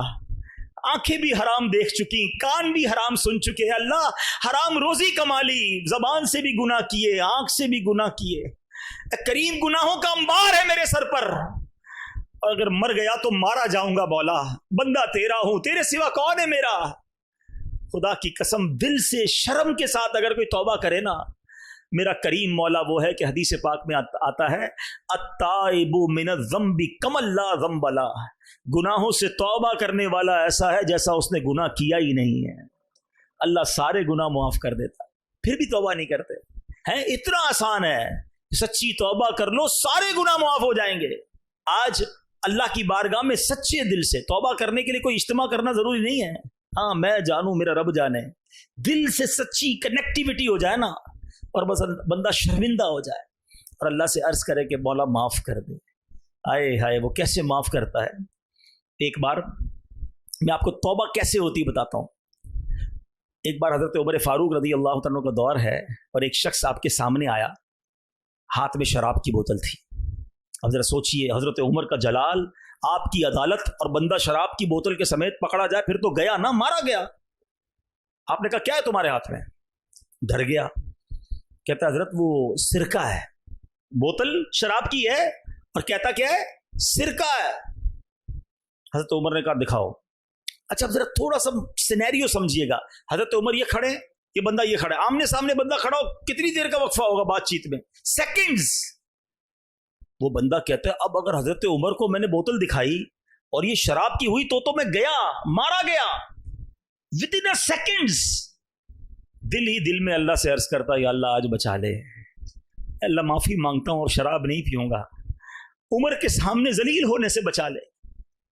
آنکھیں بھی حرام دیکھ چکی، کان بھی حرام سن چکے، اللہ حرام روزی کما لی، زبان سے بھی گناہ کیے، آنکھ سے بھی گناہ کیے، کریم گناہوں کا انبار ہے میرے سر پر، اور اگر مر گیا تو مارا جاؤں گا مولا، بندہ تیرا ہوں، تیرے سوا کون ہے میرا۔ خدا کی قسم دل سے شرم کے ساتھ اگر کوئی توبہ کرے نا، میرا کریم مولا وہ ہے کہ حدیث پاک میں آتا ہے التائب من الذنب کمن لا ذنب لہ، گناہوں سے توبہ کرنے والا ایسا ہے جیسا اس نے گناہ کیا ہی نہیں ہے۔ اللہ سارے گناہ معاف کر دیتا، پھر بھی توبہ نہیں کرتے ہیں۔ اتنا آسان ہے، سچی توبہ کر لو سارے گناہ معاف ہو جائیں گے۔ آج اللہ کی بارگاہ میں سچے دل سے توبہ کرنے کے لیے کوئی اجتماع کرنا ضروری نہیں ہے، ہاں میں جانوں میرا رب جانے، دل سے سچی کنیکٹیوٹی ہو جائے نا، اور بس بندہ شرمندہ ہو جائے اور اللہ سے عرض کرے کہ مولا معاف کر دے۔ آئے ہائے وہ کیسے معاف کرتا ہے۔ ایک بار میں آپ کو توبہ کیسے ہوتی بتاتا ہوں۔ ایک بار حضرت عمر فاروق رضی اللہ عنہ کا دور ہے اور ایک شخص آپ کے سامنے آیا، ہاتھ میں شراب کی بوتل تھی۔ اب ذرا سوچئے حضرت عمر کا جلال، آپ کی عدالت، اور بندہ شراب کی بوتل کے سمیت پکڑا جائے، پھر تو گیا نا، مارا گیا۔ آپ نے کہا کیا ہے تمہارے ہاتھ میں؟ ڈر گیا، کہتا حضرت وہ سرکہ ہے، بوتل شراب کی ہے اور کہتا کیا ہے؟ سرکہ ہے۔ حضرت عمر نے کہا دکھاؤ۔ اچھا ذرا تھوڑا سا سینیریو سمجھیے گا، حضرت عمر یہ کھڑے، یہ بندہ یہ کھڑا ہے، آمنے سامنے بندہ کھڑا ہو، کتنی دیر کا وقفہ ہوگا بات چیت میں؟ سیکنڈز۔ وہ بندہ کہتا ہے اب اگر حضرت عمر کو میں نے بوتل دکھائی اور یہ شراب کی ہوئی تو میں گیا، مارا گیا ود ان سیکنڈز۔ دل ہی دل میں اللہ سے عرض کرتا یا اللہ آج بچا لے، اللہ معافی مانگتا ہوں اور شراب نہیں پیوں گا، عمر کے سامنے ذلیل ہونے سے بچا لے۔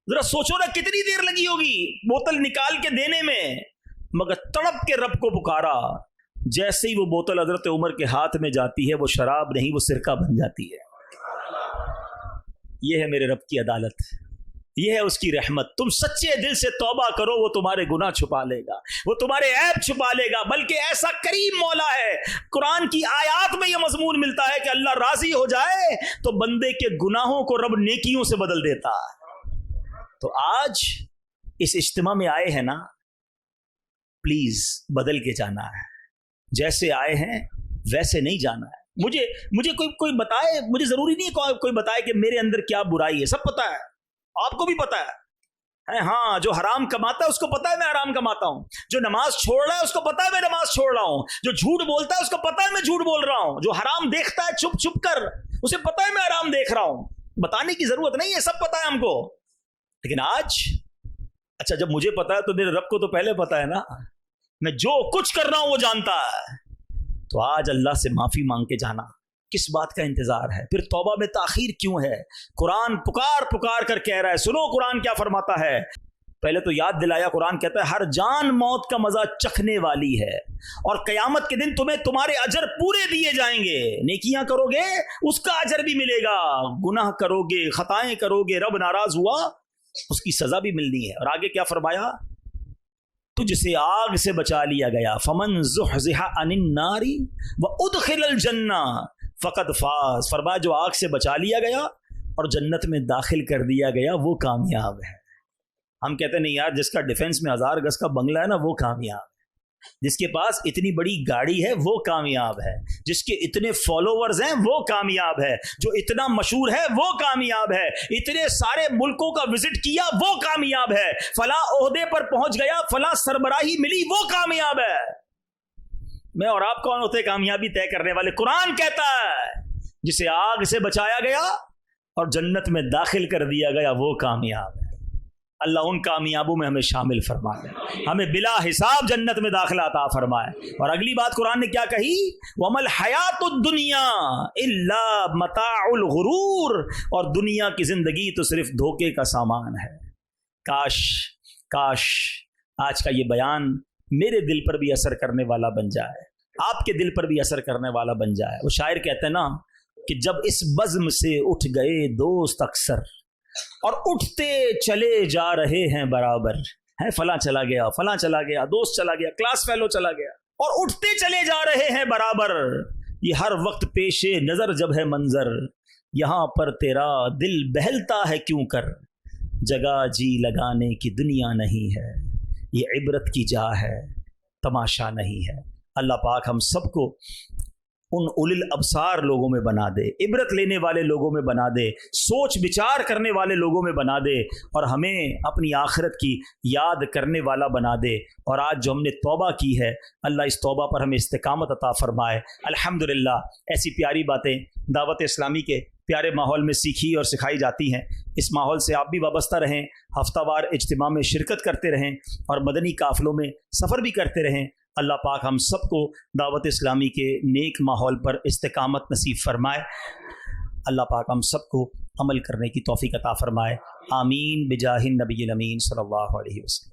ذرا سوچو نا کتنی دیر لگی ہوگی بوتل نکال کے دینے میں، مگر تڑپ کے رب کو پکارا، جیسے ہی وہ بوتل حضرت عمر کے ہاتھ میں جاتی ہے وہ شراب نہیں وہ سرکہ بن جاتی ہے۔ یہ ہے میرے رب کی عدالت، یہ ہے اس کی رحمت۔ تم سچے دل سے توبہ کرو وہ تمہارے گناہ چھپا لے گا، وہ تمہارے عیب چھپا لے گا، بلکہ ایسا کریم مولا ہے۔ قرآن کی آیات میں یہ مضمون ملتا ہے کہ اللہ راضی ہو جائے تو بندے کے گناہوں کو رب نیکیوں سے بدل دیتا۔ تو آج اس اجتماع میں آئے ہیں نا، پلیز بدل کے جانا ہے، جیسے آئے ہیں ویسے نہیں جانا ہے۔ مجھے کوئی بتائے، مجھے ضروری نہیں ہے کوئی بتائے کہ میرے اندر کیا برائی ہے، سب پتا ہے، آپ کو بھی پتا ہے۔ ہاں جو حرام کماتا ہے اس کو پتا ہے میں حرام کماتا ہوں، جو نماز چھوڑ رہا ہے اس کو پتا ہے میں نماز چھوڑ رہا ہوں، جو جھوٹ بولتا ہے اس کو پتا ہے میں جھوٹ بول رہا ہوں، جو حرام دیکھتا ہے چھپ چھپ کر اسے پتا ہے میں حرام دیکھ رہا ہوں۔ بتانے کی ضرورت نہیں ہے، سب پتا ہے ہم کو۔ لیکن آج اچھا جب مجھے پتا ہے تو میرے رب کو تو پہلے پتا ہے نا، میں جو کچھ کر رہا ہوں وہ جانتا ہے۔ تو آج اللہ سے معافی مانگ کے جانا، کس بات کا انتظار ہے؟ پھر توبہ میں تاخیر کیوں ہے؟ قرآن پکار پکار کر کہہ رہا ہے، سنو قرآن کیا فرماتا ہے۔ پہلے تو یاد دلایا، قرآن کہتا ہے ہر جان موت کا مزہ چکھنے والی ہے، اور قیامت کے دن تمہیں تمہارے اجر پورے دیے جائیں گے۔ نیکیاں کرو گے اس کا اجر بھی ملے گا، گناہ کرو گے، خطائیں کرو گے، رب ناراض ہوا اس کی سزا بھی ملنی ہے۔ اور آگے کیا فرمایا؟ تجھ سے آگ سے بچا لیا گیا، فمن زحزح عن النار وادخل الجنہ فقد فاز، فرمایا جو آگ سے بچا لیا گیا اور جنت میں داخل کر دیا گیا وہ کامیاب ہے۔ ہم کہتے ہیں نہیں یار، جس کا ڈیفنس میں 1000 گز کا بنگلہ ہے نا وہ کامیاب ہے، جس کے پاس اتنی بڑی گاڑی ہے وہ کامیاب ہے، جس کے اتنے فالوورز ہیں وہ کامیاب ہے، جو اتنا مشہور ہے وہ کامیاب ہے، اتنے سارے ملکوں کا وزٹ کیا وہ کامیاب ہے، فلاں عہدے پر پہنچ گیا، فلاں سربراہی ملی وہ کامیاب ہے۔ میں اور آپ کون ہوتے کامیابی طے کرنے والے؟ قرآن کہتا ہے جسے آگ سے بچایا گیا اور جنت میں داخل کر دیا گیا وہ کامیاب ہے۔ اللہ ان کامیابوں میں ہمیں شامل فرما دے، ہمیں بلا حساب جنت میں داخلہ عطا فرمائے۔ اور اگلی بات قرآن نے کیا کہی؟ وَمَا الْحَيَاةُ الدُّنْيَا إِلَّا مَتَاعُ الْغُرُورِ، اور دنیا کی زندگی تو صرف دھوکے کا سامان ہے۔ کاش آج کا یہ بیان میرے دل پر بھی اثر کرنے والا بن جائے، آپ کے دل پر بھی اثر کرنے والا بن جائے۔ وہ شاعر کہتے ہیں نا کہ جب اس بزم سے اٹھ گئے دوست اکثر، اور اٹھتے چلے جا رہے ہیں برابر، ہے فلاں چلا گیا، فلاں چلا گیا، دوست چلا گیا، کلاس فیلو چلا گیا، اور اٹھتے چلے جا رہے ہیں برابر، یہ ہر وقت پیش نظر جب ہے منظر، یہاں پر تیرا دل بہلتا ہے کیوں کر، جگہ جی لگانے کی دنیا نہیں ہے، یہ عبرت کی جا ہے تماشا نہیں ہے۔ اللہ پاک ہم سب کو ان اول الابصار لوگوں میں بنا دے، عبرت لینے والے لوگوں میں بنا دے، سوچ بچار کرنے والے لوگوں میں بنا دے، اور ہمیں اپنی آخرت کی یاد کرنے والا بنا دے۔ اور آج جو ہم نے توبہ کی ہے، اللہ اس توبہ پر ہمیں استقامت عطا فرمائے۔ الحمدللہ ایسی پیاری باتیں دعوت اسلامی کے پیارے ماحول میں سیکھی اور سکھائی جاتی ہیں۔ اس ماحول سے آپ بھی وابستہ رہیں، ہفتہ وار اجتماع میں شرکت کرتے رہیں، اور مدنی قافلوں میں سفر بھی کرتے رہیں۔ اللہ پاک ہم سب کو دعوت اسلامی کے نیک ماحول پر استقامت نصیب فرمائے۔ اللہ پاک ہم سب کو عمل کرنے کی توفیق عطا فرمائے۔ آمین بجاہ النبی الامین صلی اللہ علیہ وسلم۔